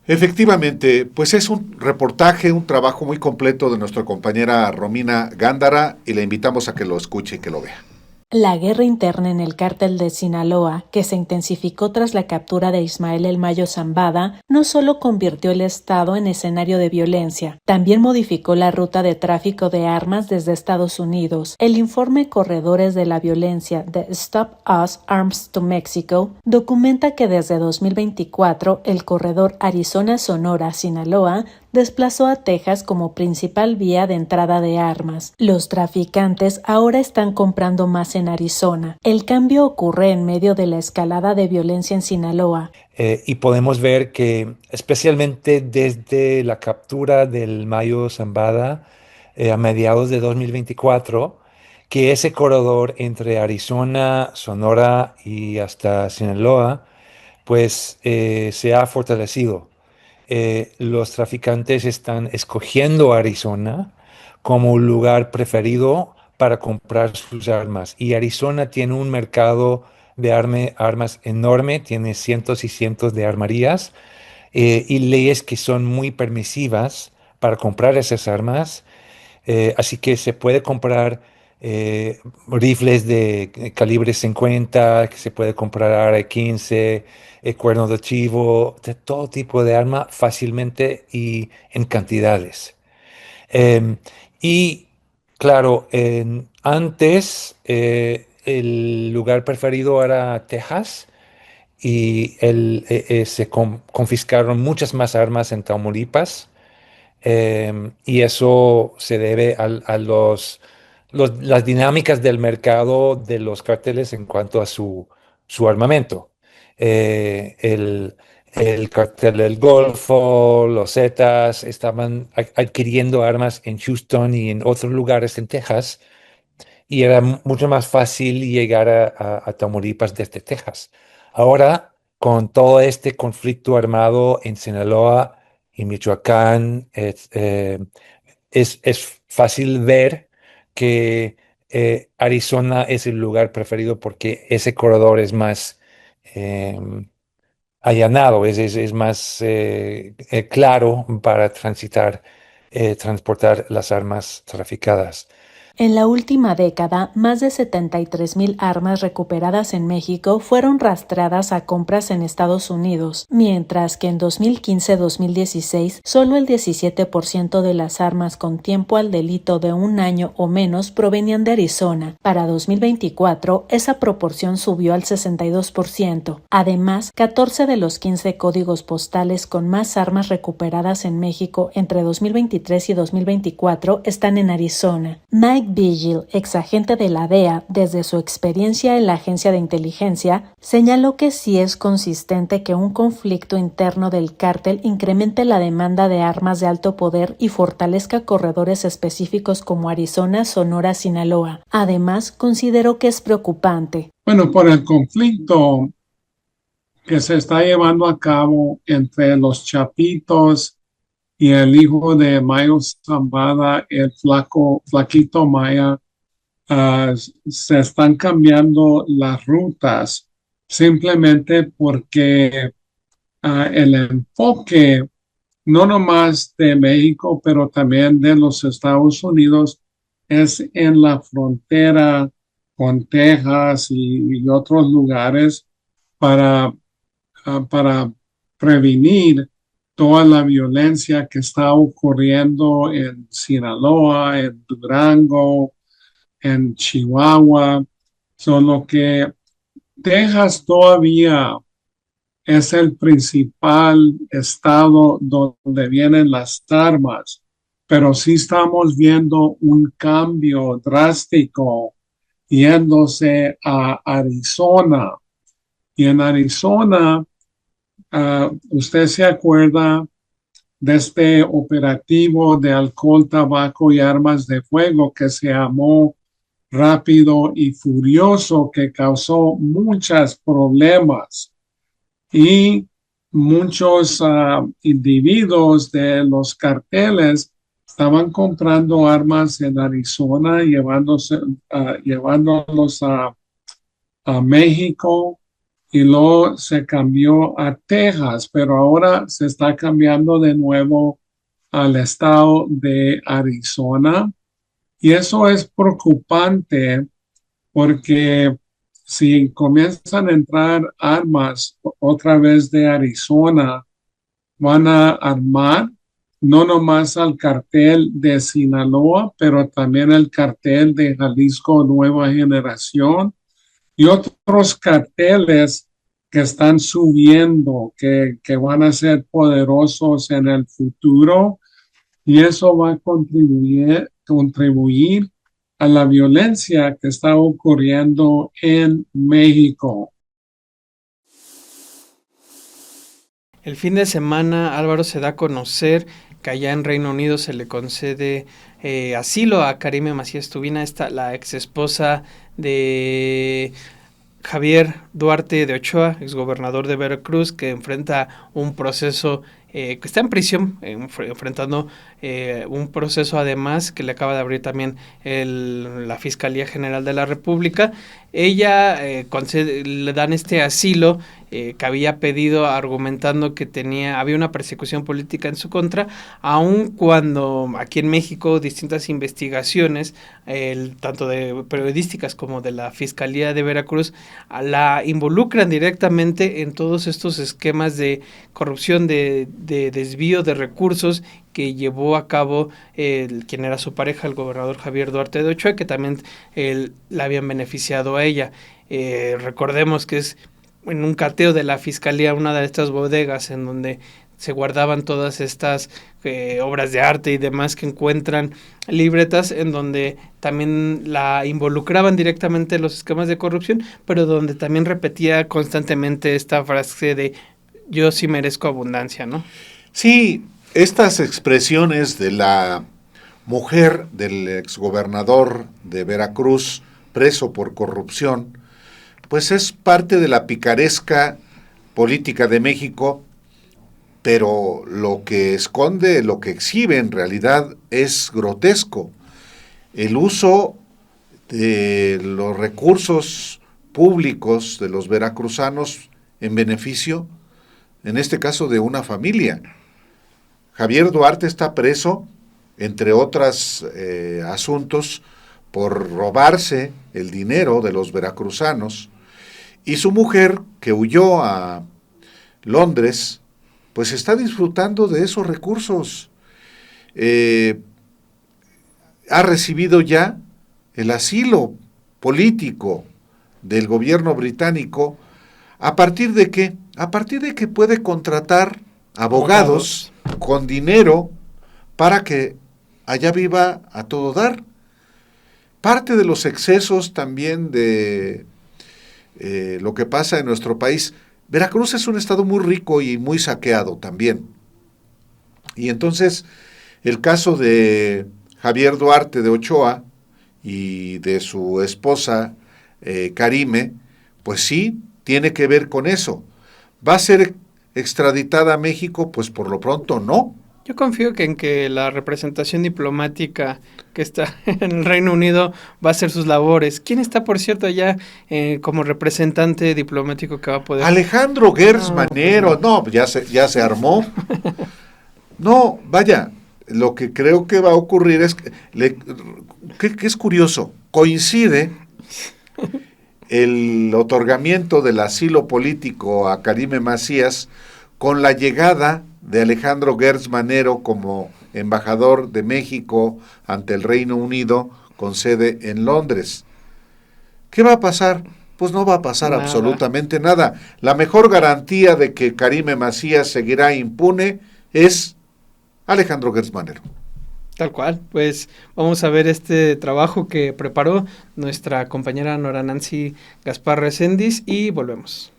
Efectivamente, pues es un reportaje, un trabajo muy completo de nuestra compañera Romina Gándara, y le invitamos a que lo escuche y que lo vea. La guerra interna en el cártel de Sinaloa, que se intensificó tras la captura de Ismael el Mayo Zambada, no solo convirtió el estado en escenario de violencia, también modificó la ruta de tráfico de armas desde Estados Unidos. El informe Corredores de la Violencia de Stop Us Arms to Mexico documenta que desde 2024 el corredor Arizona-Sonora-Sinaloa desplazó a Texas como principal vía de entrada de armas. Los traficantes ahora están comprando más en Arizona. El cambio ocurre en medio de la escalada de violencia en Sinaloa. Y podemos ver que, especialmente desde la captura del Mayo Zambada a mediados de 2024, que ese corredor entre Arizona, Sonora y hasta Sinaloa, pues se ha fortalecido. Los traficantes están escogiendo Arizona como un lugar preferido para comprar sus armas. Y Arizona tiene un mercado de armas enorme, tiene cientos y cientos de armerías y leyes que son muy permisivas para comprar esas armas. Así que se puede comprar rifles de calibre 50, que se puede comprar AR-15, cuerno de chivo, de todo tipo de arma fácilmente y en cantidades. Y claro, antes el lugar preferido era Texas, y se confiscaron muchas más armas en Tamaulipas. Y eso se debe a las dinámicas del mercado de los cárteles en cuanto a su armamento. El cártel del Golfo, los Zetas, estaban adquiriendo armas en Houston y en otros lugares en Texas, y era mucho más fácil llegar a Tamaulipas desde Texas. Ahora, con todo este conflicto armado en Sinaloa y Michoacán, es fácil ver que Arizona es el lugar preferido porque ese corredor es más allanado, es más claro para transportar las armas traficadas. En la última década, más de 73,000 armas recuperadas en México fueron rastreadas a compras en Estados Unidos, mientras que en 2015-2016 solo el 17% de las armas con tiempo al delito de 1 año o menos provenían de Arizona. Para 2024, esa proporción subió al 62%. Además, 14 de los 15 códigos postales con más armas recuperadas en México entre 2023 y 2024 están en Arizona. Mike Vigil, exagente de la DEA, desde su experiencia en la agencia de inteligencia, señaló que sí es consistente que un conflicto interno del cártel incremente la demanda de armas de alto poder y fortalezca corredores específicos como Arizona, Sonora, Sinaloa. Además, consideró que es preocupante. Bueno, por el conflicto que se está llevando a cabo entre los Chapitos y el hijo de Mayo Zambada, el flaquito Maya, se están cambiando las rutas simplemente porque el enfoque, no nomás de México, pero también de los Estados Unidos, es en la frontera con Texas y otros lugares para prevenir toda la violencia que está ocurriendo en Sinaloa, en Durango, en Chihuahua. Solo que Texas todavía es el principal estado donde vienen las armas, pero sí estamos viendo un cambio drástico yéndose a Arizona. Y en Arizona, usted se acuerda de este operativo de alcohol, tabaco y armas de fuego que se llamó Rápido y Furioso, que causó muchos problemas y muchos individuos de los carteles estaban comprando armas en Arizona, llevándolos a México, y luego se cambió a Texas, pero ahora se está cambiando de nuevo al estado de Arizona. Y eso es preocupante porque si comienzan a entrar armas otra vez de Arizona, van a armar no nomás al cartel de Sinaloa, pero también el cartel de Jalisco Nueva Generación y otros carteles que están subiendo, que van a ser poderosos en el futuro, y eso va a contribuir a la violencia que está ocurriendo en México. El fin de semana, Álvaro, se da a conocer que allá en Reino Unido se le concede asilo a Karime Macías Tubina, la ex esposa de Javier Duarte de Ochoa, exgobernador de Veracruz, que enfrenta un proceso, que está en prisión, enfrentando un proceso además que le acaba de abrir también la Fiscalía General de la República. Ella le dan este asilo que había pedido, argumentando que había una persecución política en su contra, aun cuando aquí en México distintas investigaciones, tanto de periodísticas como de la Fiscalía de Veracruz, la involucran directamente en todos estos esquemas de corrupción, de desvío de recursos que llevó a cabo quien era su pareja, el gobernador Javier Duarte de Ochoa, que también la habían beneficiado a ella. Recordemos que es en un cateo de la Fiscalía una de estas bodegas en donde se guardaban todas estas obras de arte y demás, que encuentran libretas en donde también la involucraban directamente en los esquemas de corrupción, pero donde también repetía constantemente esta frase de yo sí merezco abundancia, ¿no? Sí, estas expresiones de la mujer del exgobernador de Veracruz, preso por corrupción, pues es parte de la picaresca política de México, pero lo que esconde, lo que exhibe en realidad es grotesco. El uso de los recursos públicos de los veracruzanos en beneficio, en este caso, de una familia. Javier Duarte está preso, entre otros asuntos, por robarse el dinero de los veracruzanos, y su mujer, que huyó a Londres, pues está disfrutando de esos recursos. Ha recibido ya el asilo político del gobierno británico. ¿A partir de qué? A partir de que puede contratar abogados con dinero para que allá viva a todo dar. Parte de los excesos también de lo que pasa en nuestro país. Veracruz es un estado muy rico y muy saqueado también. Y entonces el caso de Javier Duarte de Ochoa y de su esposa Karime, pues sí, tiene que ver con eso. ¿Va a ser extraditada a México? Pues por lo pronto no. Yo confío en que la representación diplomática que está en el Reino Unido va a hacer sus labores. ¿Quién está, por cierto, allá como representante diplomático que va a poder? Alejandro Gertz Manero. No, ya se armó. No, vaya, lo que creo que va a ocurrir es que es curioso, coincide el otorgamiento del asilo político a Karime Macías con la llegada de Alejandro Gertz Manero como embajador de México ante el Reino Unido con sede en Londres. ¿Qué va a pasar? Pues no va a pasar absolutamente nada. La mejor garantía de que Karime Macías seguirá impune es Alejandro Gertz Manero. Tal cual, pues vamos a ver este trabajo que preparó nuestra compañera Nora Nancy Gaspar Recendis y volvemos.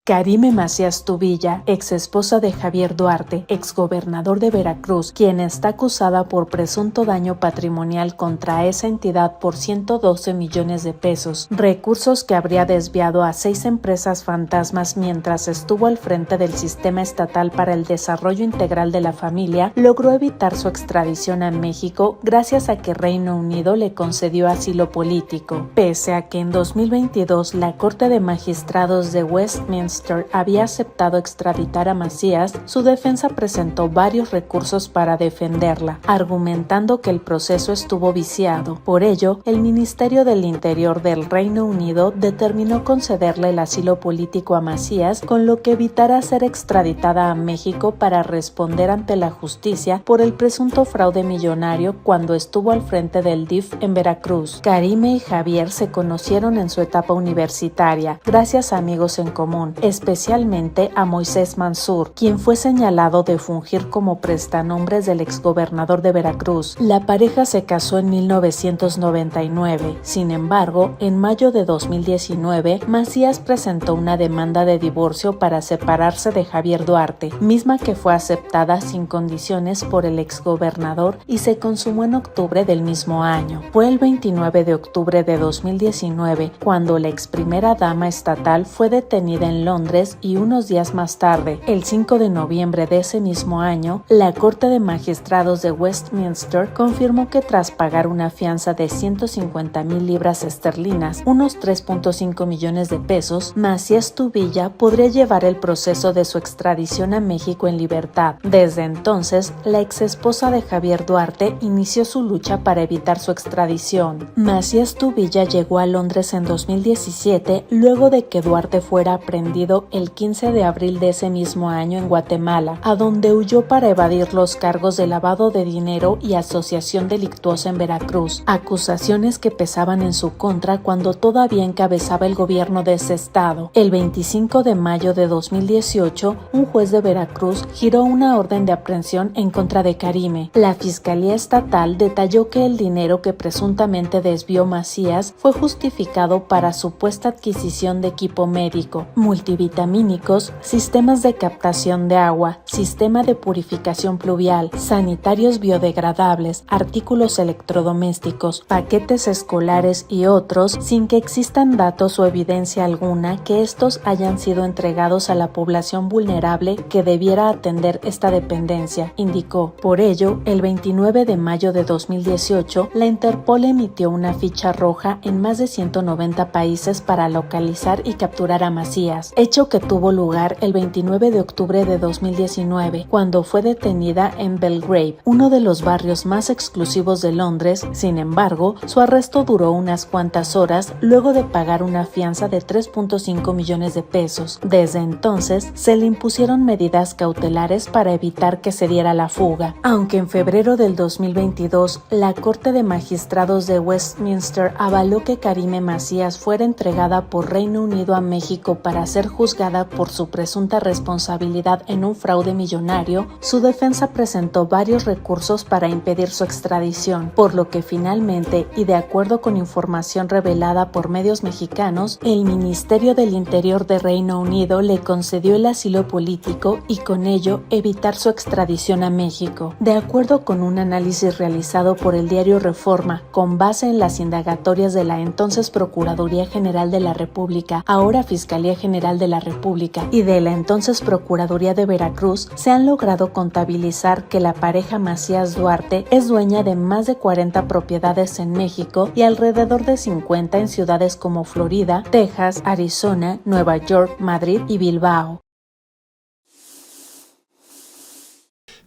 Karime Macías Tubilla, ex esposa de Javier Duarte, exgobernador de Veracruz, quien está acusada por presunto daño patrimonial contra esa entidad por 112 millones de pesos, recursos que habría desviado a 6 empresas fantasmas mientras estuvo al frente del Sistema Estatal para el Desarrollo Integral de la Familia, logró evitar su extradición a México gracias a que Reino Unido le concedió asilo político, pese a que en 2022 la Corte de Magistrados de Westminster había aceptado extraditar a Macías. Su defensa presentó varios recursos para defenderla, argumentando que el proceso estuvo viciado. Por ello, el Ministerio del Interior del Reino Unido determinó concederle el asilo político a Macías, con lo que evitará ser extraditada a México para responder ante la justicia por el presunto fraude millonario cuando estuvo al frente del DIF en Veracruz. Karime y Javier se conocieron en su etapa universitaria, gracias a amigos en común, especialmente a Moisés Mansur, quien fue señalado de fungir como prestanombres del exgobernador de Veracruz. La pareja se casó en 1999. Sin embargo, en mayo de 2019, Macías presentó una demanda de divorcio para separarse de Javier Duarte, misma que fue aceptada sin condiciones por el exgobernador y se consumó en octubre del mismo año. Fue el 29 de octubre de 2019 cuando la ex primera dama estatal fue detenida en Londres, y unos días más tarde, el 5 de noviembre de ese mismo año, la Corte de Magistrados de Westminster confirmó que tras pagar una fianza de 150,000 libras esterlinas, unos 3.5 millones de pesos, Macías Tubilla podría llevar el proceso de su extradición a México en libertad. Desde entonces, la exesposa de Javier Duarte inició su lucha para evitar su extradición. Macías Tubilla llegó a Londres en 2017, luego de que Duarte fuera aprendido el 15 de abril de ese mismo año en Guatemala, a donde huyó para evadir los cargos de lavado de dinero y asociación delictuosa en Veracruz, acusaciones que pesaban en su contra cuando todavía encabezaba el gobierno de ese estado. El 25 de mayo de 2018, un juez de Veracruz giró una orden de aprehensión en contra de Karime. La Fiscalía Estatal detalló que el dinero que presuntamente desvió Macías fue justificado para supuesta adquisición de equipo médico, multimillonario multivitamínicos, sistemas de captación de agua, sistema de purificación pluvial, sanitarios biodegradables, artículos electrodomésticos, paquetes escolares y otros, sin que existan datos o evidencia alguna que estos hayan sido entregados a la población vulnerable que debiera atender esta dependencia, indicó. Por ello, el 29 de mayo de 2018, la Interpol emitió una ficha roja en más de 190 países para localizar y capturar a Macías, hecho que tuvo lugar el 29 de octubre de 2019, cuando fue detenida en Belgrave, uno de los barrios más exclusivos de Londres. Sin embargo, su arresto duró unas cuantas horas luego de pagar una fianza de 3.5 millones de pesos. Desde entonces, se le impusieron medidas cautelares para evitar que se diera la fuga, aunque en febrero del 2022, la Corte de Magistrados de Westminster avaló que Karime Macías fuera entregada por Reino Unido a México para ser juzgada por su presunta responsabilidad en un fraude millonario. Su defensa presentó varios recursos para impedir su extradición, por lo que finalmente, y de acuerdo con información revelada por medios mexicanos, el Ministerio del Interior de Reino Unido le concedió el asilo político y con ello evitar su extradición a México. De acuerdo con un análisis realizado por el diario Reforma, con base en las indagatorias de la entonces Procuraduría General de la República, ahora Fiscalía General de la República, y de la entonces Procuraduría de Veracruz, se han logrado contabilizar que la pareja Macías Duarte es dueña de más de 40 propiedades en México y alrededor de 50 en ciudades como Florida, Texas, Arizona, Nueva York, Madrid y Bilbao.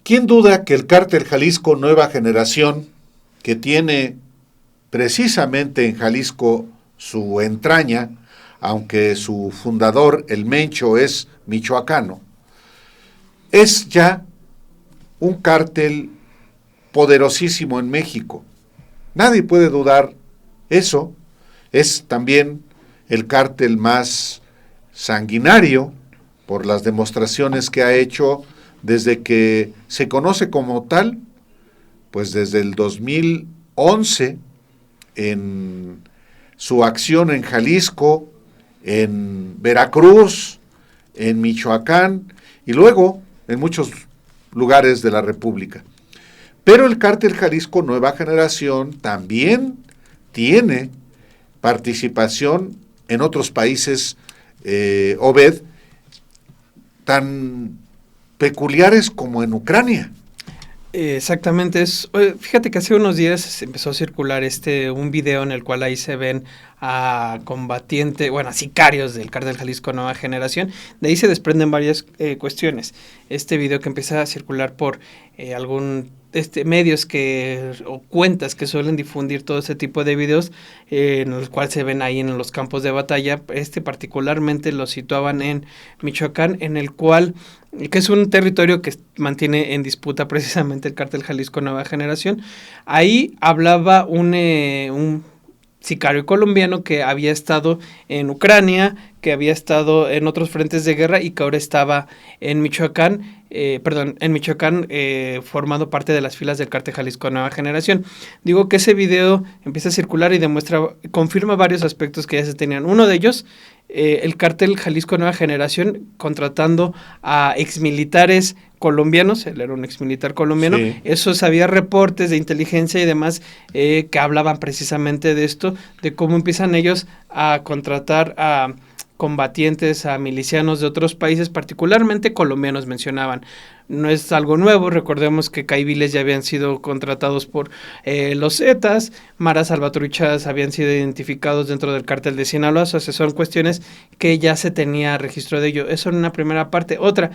¿Quién duda que el Cártel Jalisco Nueva Generación, que tiene precisamente en Jalisco su entraña, aunque su fundador, el Mencho, es michoacano, es ya un cártel poderosísimo en México? Nadie puede dudar eso. Es también el cártel más sanguinario por las demostraciones que ha hecho desde que se conoce como tal, pues desde el 2011, en su acción en Jalisco, en Veracruz, en Michoacán y luego en muchos lugares de la República. Pero el Cártel Jalisco Nueva Generación también tiene participación en otros países, Obed, tan peculiares como en Ucrania. Exactamente, fíjate que hace unos días empezó a circular un video en el cual ahí se ven a a sicarios del Cártel Jalisco Nueva Generación. De ahí se desprenden varias cuestiones. Este video que empieza a circular por medios o cuentas que suelen difundir todo ese tipo de videos, en los cuales se ven ahí en los campos de batalla. Particularmente lo situaban en Michoacán, que es un territorio que mantiene en disputa precisamente el Cártel Jalisco Nueva Generación. Ahí hablaba un sicario colombiano que había estado en Ucrania, que había estado en otros frentes de guerra y que ahora estaba en Michoacán, formando parte de las filas del Cártel Jalisco Nueva Generación. Digo que ese video empieza a circular y confirma varios aspectos que ya se tenían. Uno de ellos, el Cártel Jalisco Nueva Generación contratando a exmilitares colombianos. Él era un exmilitar colombiano. Sí. Había reportes de inteligencia y demás que hablaban precisamente de esto, de cómo empiezan ellos a contratar a combatientes, a milicianos de otros países, particularmente colombianos, mencionaban. No es algo nuevo, recordemos que caiviles ya habían sido contratados por los Zetas, maras salvatruchas habían sido identificados dentro del cártel de Sinaloa. Son cuestiones que ya se tenía registro de ello. Eso en una primera parte. Otra,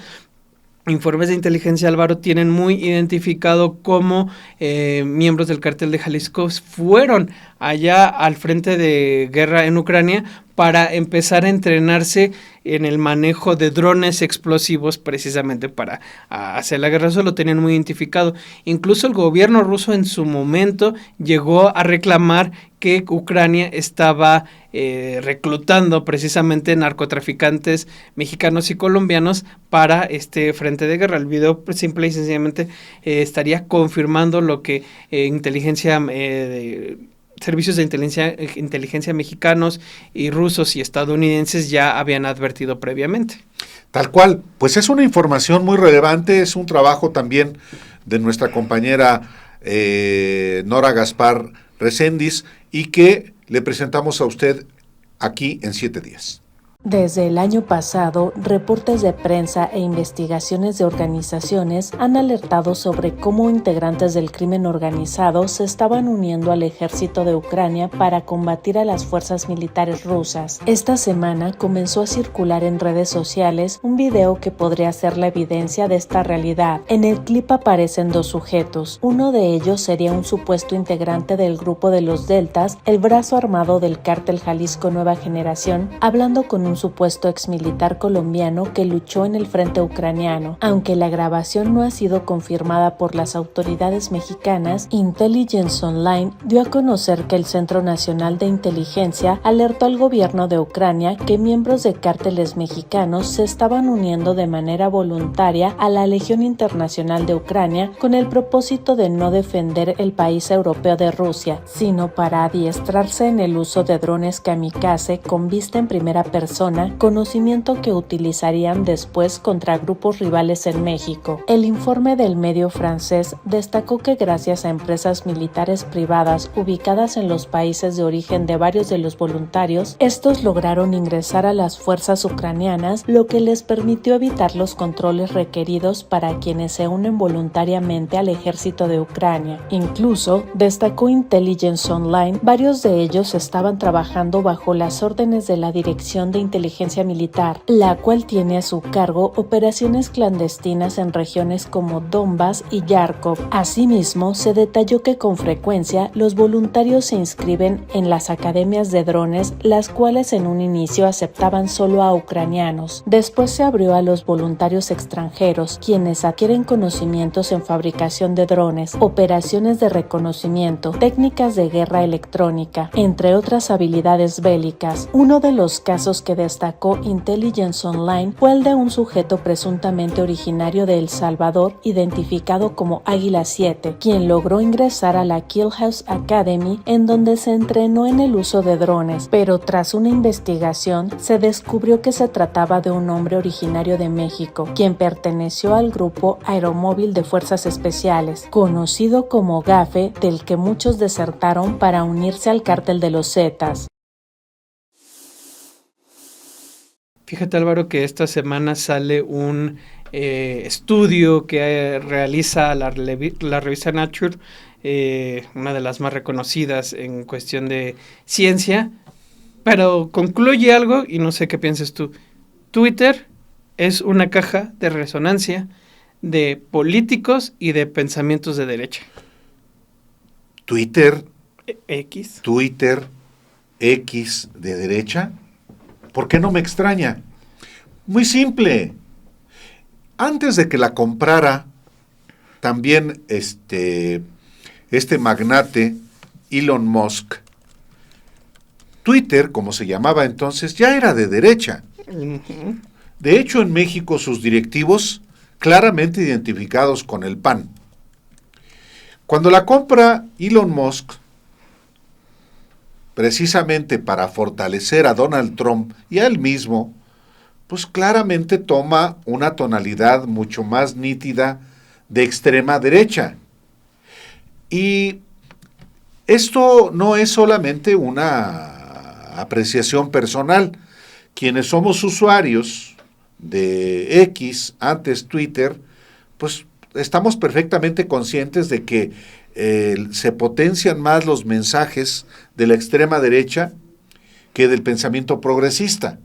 informes de inteligencia, Álvaro, tienen muy identificado cómo miembros del Cártel de Jalisco fueron allá al frente de guerra en Ucrania para empezar a entrenarse en el manejo de drones explosivos precisamente para hacer la guerra. Eso lo tenían muy identificado. Incluso el gobierno ruso en su momento llegó a reclamar que Ucrania estaba reclutando precisamente narcotraficantes mexicanos y colombianos para este frente de guerra. El video simple y sencillamente estaría confirmando lo que inteligencia servicios de inteligencia mexicanos y rusos y estadounidenses ya habían advertido previamente. Tal cual, pues es una información muy relevante, es un trabajo también de nuestra compañera Nora Gaspar Recendis y que le presentamos a usted aquí en 7 días. Desde el año pasado, reportes de prensa e investigaciones de organizaciones han alertado sobre cómo integrantes del crimen organizado se estaban uniendo al ejército de Ucrania para combatir a las fuerzas militares rusas. Esta semana comenzó a circular en redes sociales un video que podría ser la evidencia de esta realidad. En el clip aparecen 2 sujetos. Uno de ellos sería un supuesto integrante del grupo de los Deltas, el brazo armado del cártel Jalisco Nueva Generación, hablando con un supuesto exmilitar colombiano que luchó en el frente ucraniano. Aunque la grabación no ha sido confirmada por las autoridades mexicanas, Intelligence Online dio a conocer que el Centro Nacional de Inteligencia alertó al gobierno de Ucrania que miembros de cárteles mexicanos se estaban uniendo de manera voluntaria a la Legión Internacional de Ucrania con el propósito de no defender el país europeo de Rusia, sino para adiestrarse en el uso de drones kamikaze con vista en primera persona, conocimiento que utilizarían después contra grupos rivales en México. El informe del medio francés destacó que gracias a empresas militares privadas ubicadas en los países de origen de varios de los voluntarios, estos lograron ingresar a las fuerzas ucranianas, lo que les permitió evitar los controles requeridos para quienes se unen voluntariamente al ejército de Ucrania. Incluso, destacó Intelligence Online, varios de ellos estaban trabajando bajo las órdenes de la Dirección de Inteligencia Militar, la cual tiene a su cargo operaciones clandestinas en regiones como Donbass y Kharkov. Asimismo, se detalló que con frecuencia los voluntarios se inscriben en las academias de drones, las cuales en un inicio aceptaban solo a ucranianos. Después se abrió a los voluntarios extranjeros, quienes adquieren conocimientos en fabricación de drones, operaciones de reconocimiento, técnicas de guerra electrónica, entre otras habilidades bélicas. Uno de los casos que destacó Intelligence Online fue el de un sujeto presuntamente originario de El Salvador, identificado como Águila 7, quien logró ingresar a la Kill House Academy, en donde se entrenó en el uso de drones, pero tras una investigación se descubrió que se trataba de un hombre originario de México, quien perteneció al grupo Aeromóvil de Fuerzas Especiales, conocido como GAFE, del que muchos desertaron para unirse al cártel de los Zetas. Fíjate, Álvaro, que esta semana sale un estudio que realiza la revista Nature, una de las más reconocidas en cuestión de ciencia, pero concluye algo y no sé qué piensas tú. Twitter es una caja de resonancia de políticos y de pensamientos de derecha. Twitter X de derecha. ¿Por qué no me extraña? Muy simple. Antes de que la comprara también este magnate Elon Musk, Twitter, como se llamaba entonces, ya era de derecha. Uh-huh. De hecho, en México sus directivos claramente identificados con el PAN. Cuando la compra Elon Musk, precisamente para fortalecer a Donald Trump y a él mismo, pues claramente toma una tonalidad mucho más nítida de extrema derecha. Y esto no es solamente una apreciación personal. Quienes somos usuarios de X, antes Twitter, pues estamos perfectamente conscientes de que se potencian más los mensajes de la extrema derecha que del pensamiento progresista.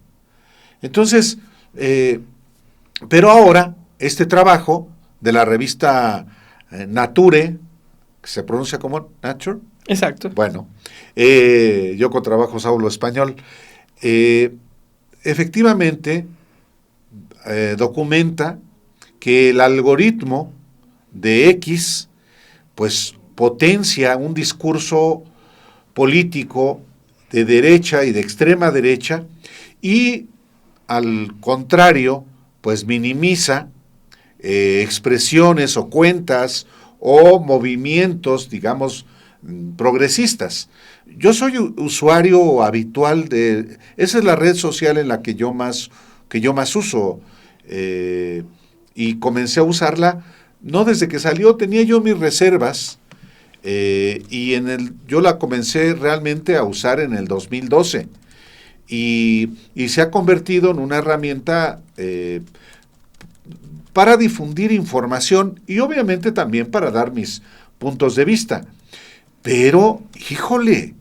Entonces, pero ahora este trabajo de la revista Nature, que se pronuncia como Nature. Exacto. Bueno, yo con trabajos hablo español. Efectivamente, documenta que el algoritmo de X, pues potencia un discurso político de derecha y de extrema derecha, y al contrario, pues minimiza expresiones o cuentas o movimientos, digamos, progresistas. Yo soy usuario habitual de... Esa es la red social en la que yo más uso. Y comencé a usarla, no desde que salió, tenía yo mis reservas, y yo la comencé realmente a usar en el 2012. Y se ha convertido en una herramienta para difundir información y obviamente también para dar mis puntos de vista. Pero, híjole,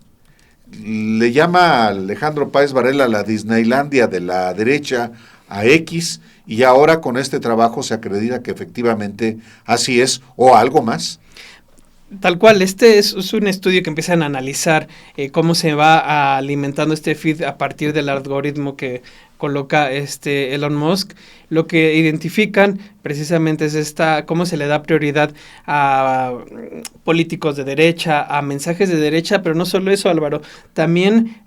le llama Alejandro Páez Varela la Disneylandia de la derecha a X, y ahora con este trabajo se acredita que efectivamente así es, o algo más. Tal cual, este es un estudio que empiezan a analizar cómo se va alimentando este feed a partir del algoritmo que coloca Elon Musk. Lo que identifican precisamente es cómo se le da prioridad a políticos de derecha, a mensajes de derecha, pero no solo eso, Álvaro, también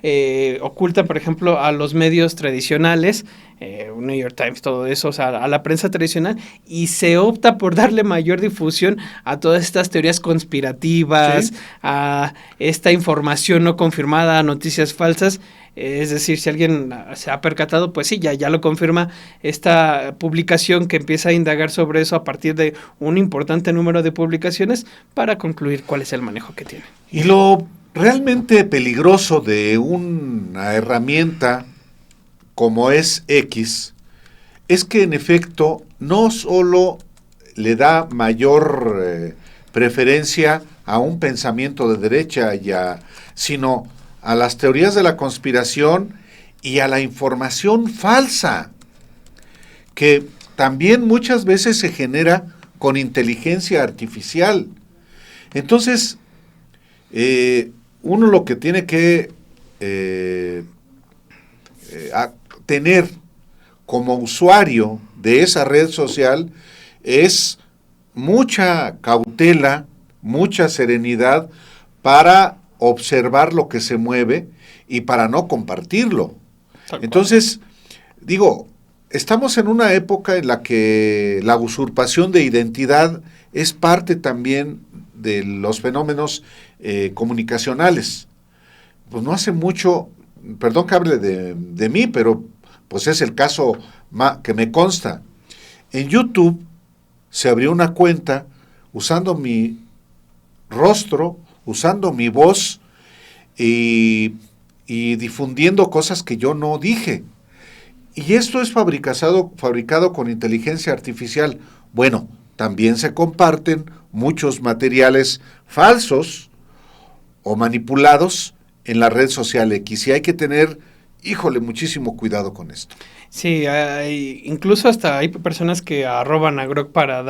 oculta, por ejemplo, a los medios tradicionales, New York Times, todo eso, o sea, a la prensa tradicional, y se opta por darle mayor difusión a todas estas teorías conspirativas, ¿sí?, a esta información no confirmada, a noticias falsas. Es decir, si alguien se ha percatado, pues sí, ya lo confirma esta publicación que empieza a indagar sobre eso a partir de un importante número de publicaciones para concluir cuál es el manejo que tiene. Y lo realmente peligroso de una herramienta como es X es que en efecto no solo le da mayor preferencia a un pensamiento de derecha, sino a las teorías de la conspiración y a la información falsa, que también muchas veces se genera con inteligencia artificial. Entonces, uno lo que tiene que tener como usuario de esa red social es mucha cautela, mucha serenidad para observar lo que se mueve y para no compartirlo. Entonces, digo, estamos en una época en la que la usurpación de identidad es parte también de los fenómenos comunicacionales. Pues no hace mucho, perdón que hable de mí, pero pues es el caso que me consta. En YouTube se abrió una cuenta usando mi rostro, usando mi voz y difundiendo cosas que yo no dije. Y esto es fabricado con inteligencia artificial. Bueno, también se comparten muchos materiales falsos o manipulados en la red social X. Y hay que tener, muchísimo cuidado con esto. Sí, incluso hasta hay personas que arroban a Grok para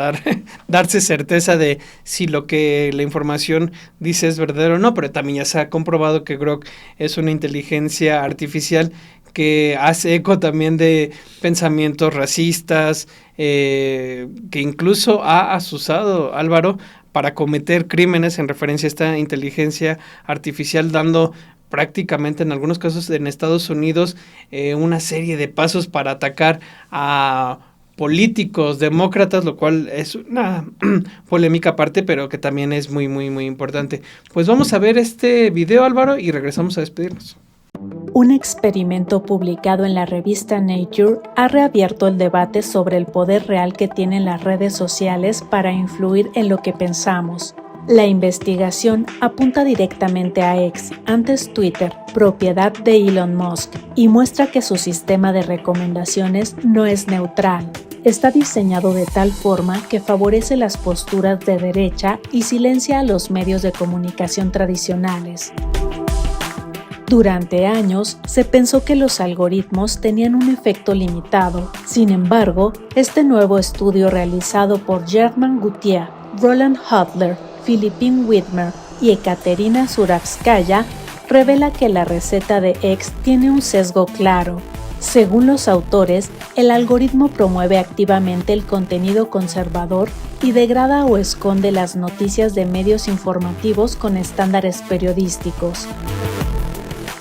darse certeza de si la información dice es verdadero o no, pero también ya se ha comprobado que Grok es una inteligencia artificial que hace eco también de pensamientos racistas, que incluso ha asusado, Álvaro, para cometer crímenes en referencia a esta inteligencia artificial, dando prácticamente en algunos casos en Estados Unidos una serie de pasos para atacar a políticos demócratas, lo cual es una polémica aparte, pero que también es muy, muy, muy importante. Pues vamos a ver este video, Álvaro, y regresamos a despedirnos. Un experimento publicado en la revista Nature ha reabierto el debate sobre el poder real que tienen las redes sociales para influir en lo que pensamos. La investigación apunta directamente a X, antes Twitter, propiedad de Elon Musk, y muestra que su sistema de recomendaciones no es neutral. Está diseñado de tal forma que favorece las posturas de derecha y silencia a los medios de comunicación tradicionales. Durante años, se pensó que los algoritmos tenían un efecto limitado. Sin embargo, este nuevo estudio realizado por German Gutiérrez, Roland Hudler, Philippine Whitmer y Ekaterina Suravskaya revela que la receta de X tiene un sesgo claro. Según los autores, el algoritmo promueve activamente el contenido conservador y degrada o esconde las noticias de medios informativos con estándares periodísticos.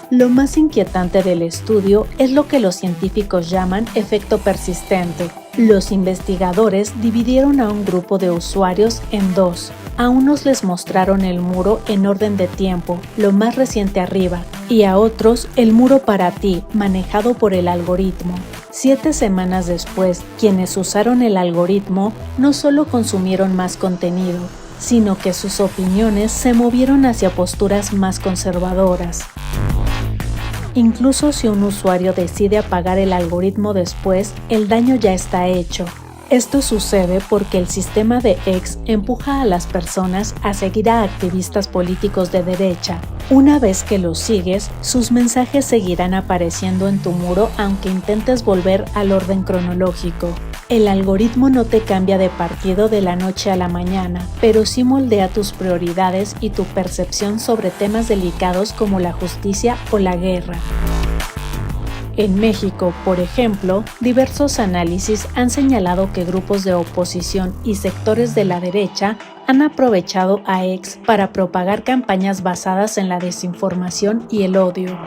Lo más inquietante del estudio es lo que los científicos llaman efecto persistente. Los investigadores dividieron a un grupo de usuarios en dos. A unos les mostraron el muro en orden de tiempo, lo más reciente arriba, y a otros el muro para ti, manejado por el algoritmo. 7 semanas después, quienes usaron el algoritmo no solo consumieron más contenido, sino que sus opiniones se movieron hacia posturas más conservadoras. Incluso si un usuario decide apagar el algoritmo después, el daño ya está hecho. Esto sucede porque el sistema de X empuja a las personas a seguir a activistas políticos de derecha. Una vez que los sigues, sus mensajes seguirán apareciendo en tu muro aunque intentes volver al orden cronológico. El algoritmo no te cambia de partido de la noche a la mañana, pero sí moldea tus prioridades y tu percepción sobre temas delicados como la justicia o la guerra. En México, por ejemplo, diversos análisis han señalado que grupos de oposición y sectores de la derecha han aprovechado a X para propagar campañas basadas en la desinformación y el odio.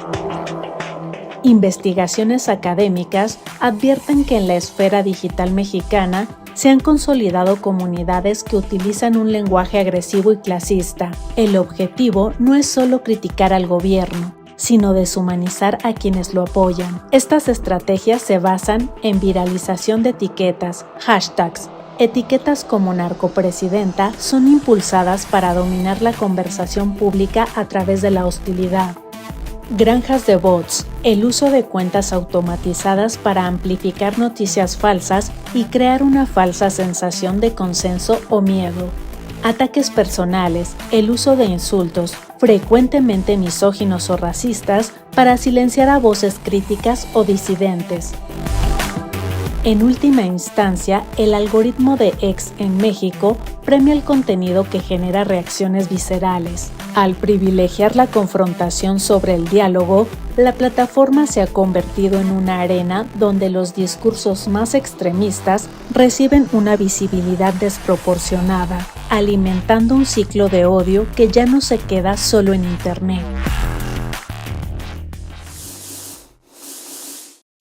Investigaciones académicas advierten que en la esfera digital mexicana se han consolidado comunidades que utilizan un lenguaje agresivo y clasista. El objetivo no es solo criticar al gobierno, sino deshumanizar a quienes lo apoyan. Estas estrategias se basan en viralización de etiquetas, hashtags. Etiquetas como narcopresidenta son impulsadas para dominar la conversación pública a través de la hostilidad. Granjas de bots, el uso de cuentas automatizadas para amplificar noticias falsas y crear una falsa sensación de consenso o miedo. Ataques personales, el uso de insultos, frecuentemente misóginos o racistas, para silenciar a voces críticas o disidentes. En última instancia, el algoritmo de X en México premia el contenido que genera reacciones viscerales. Al privilegiar la confrontación sobre el diálogo, la plataforma se ha convertido en una arena donde los discursos más extremistas reciben una visibilidad desproporcionada, alimentando un ciclo de odio que ya no se queda solo en Internet.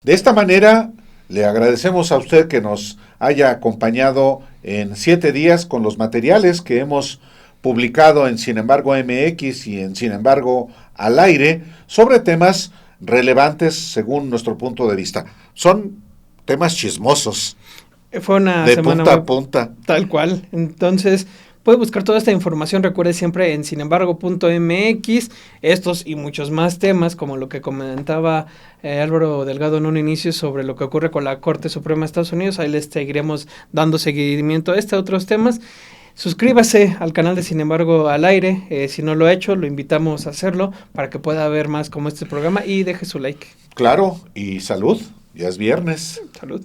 De esta manera, le agradecemos a usted que nos haya acompañado en 7 días con los materiales que hemos publicado en Sin embargo MX y en Sin embargo al aire sobre temas relevantes según nuestro punto de vista. Son temas chismosos. Fue una de semana punta a punta. Tal cual. Entonces, puede buscar toda esta información, recuerde siempre en sinembargo.mx, estos y muchos más temas, como lo que comentaba Álvaro Delgado en un inicio sobre lo que ocurre con la Corte Suprema de Estados Unidos. Ahí les seguiremos dando seguimiento a este, a otros temas. Suscríbase al canal de Sin embargo al aire, si no lo ha hecho, lo invitamos a hacerlo para que pueda ver más como este programa y deje su like. Claro, y salud, ya es viernes. Salud.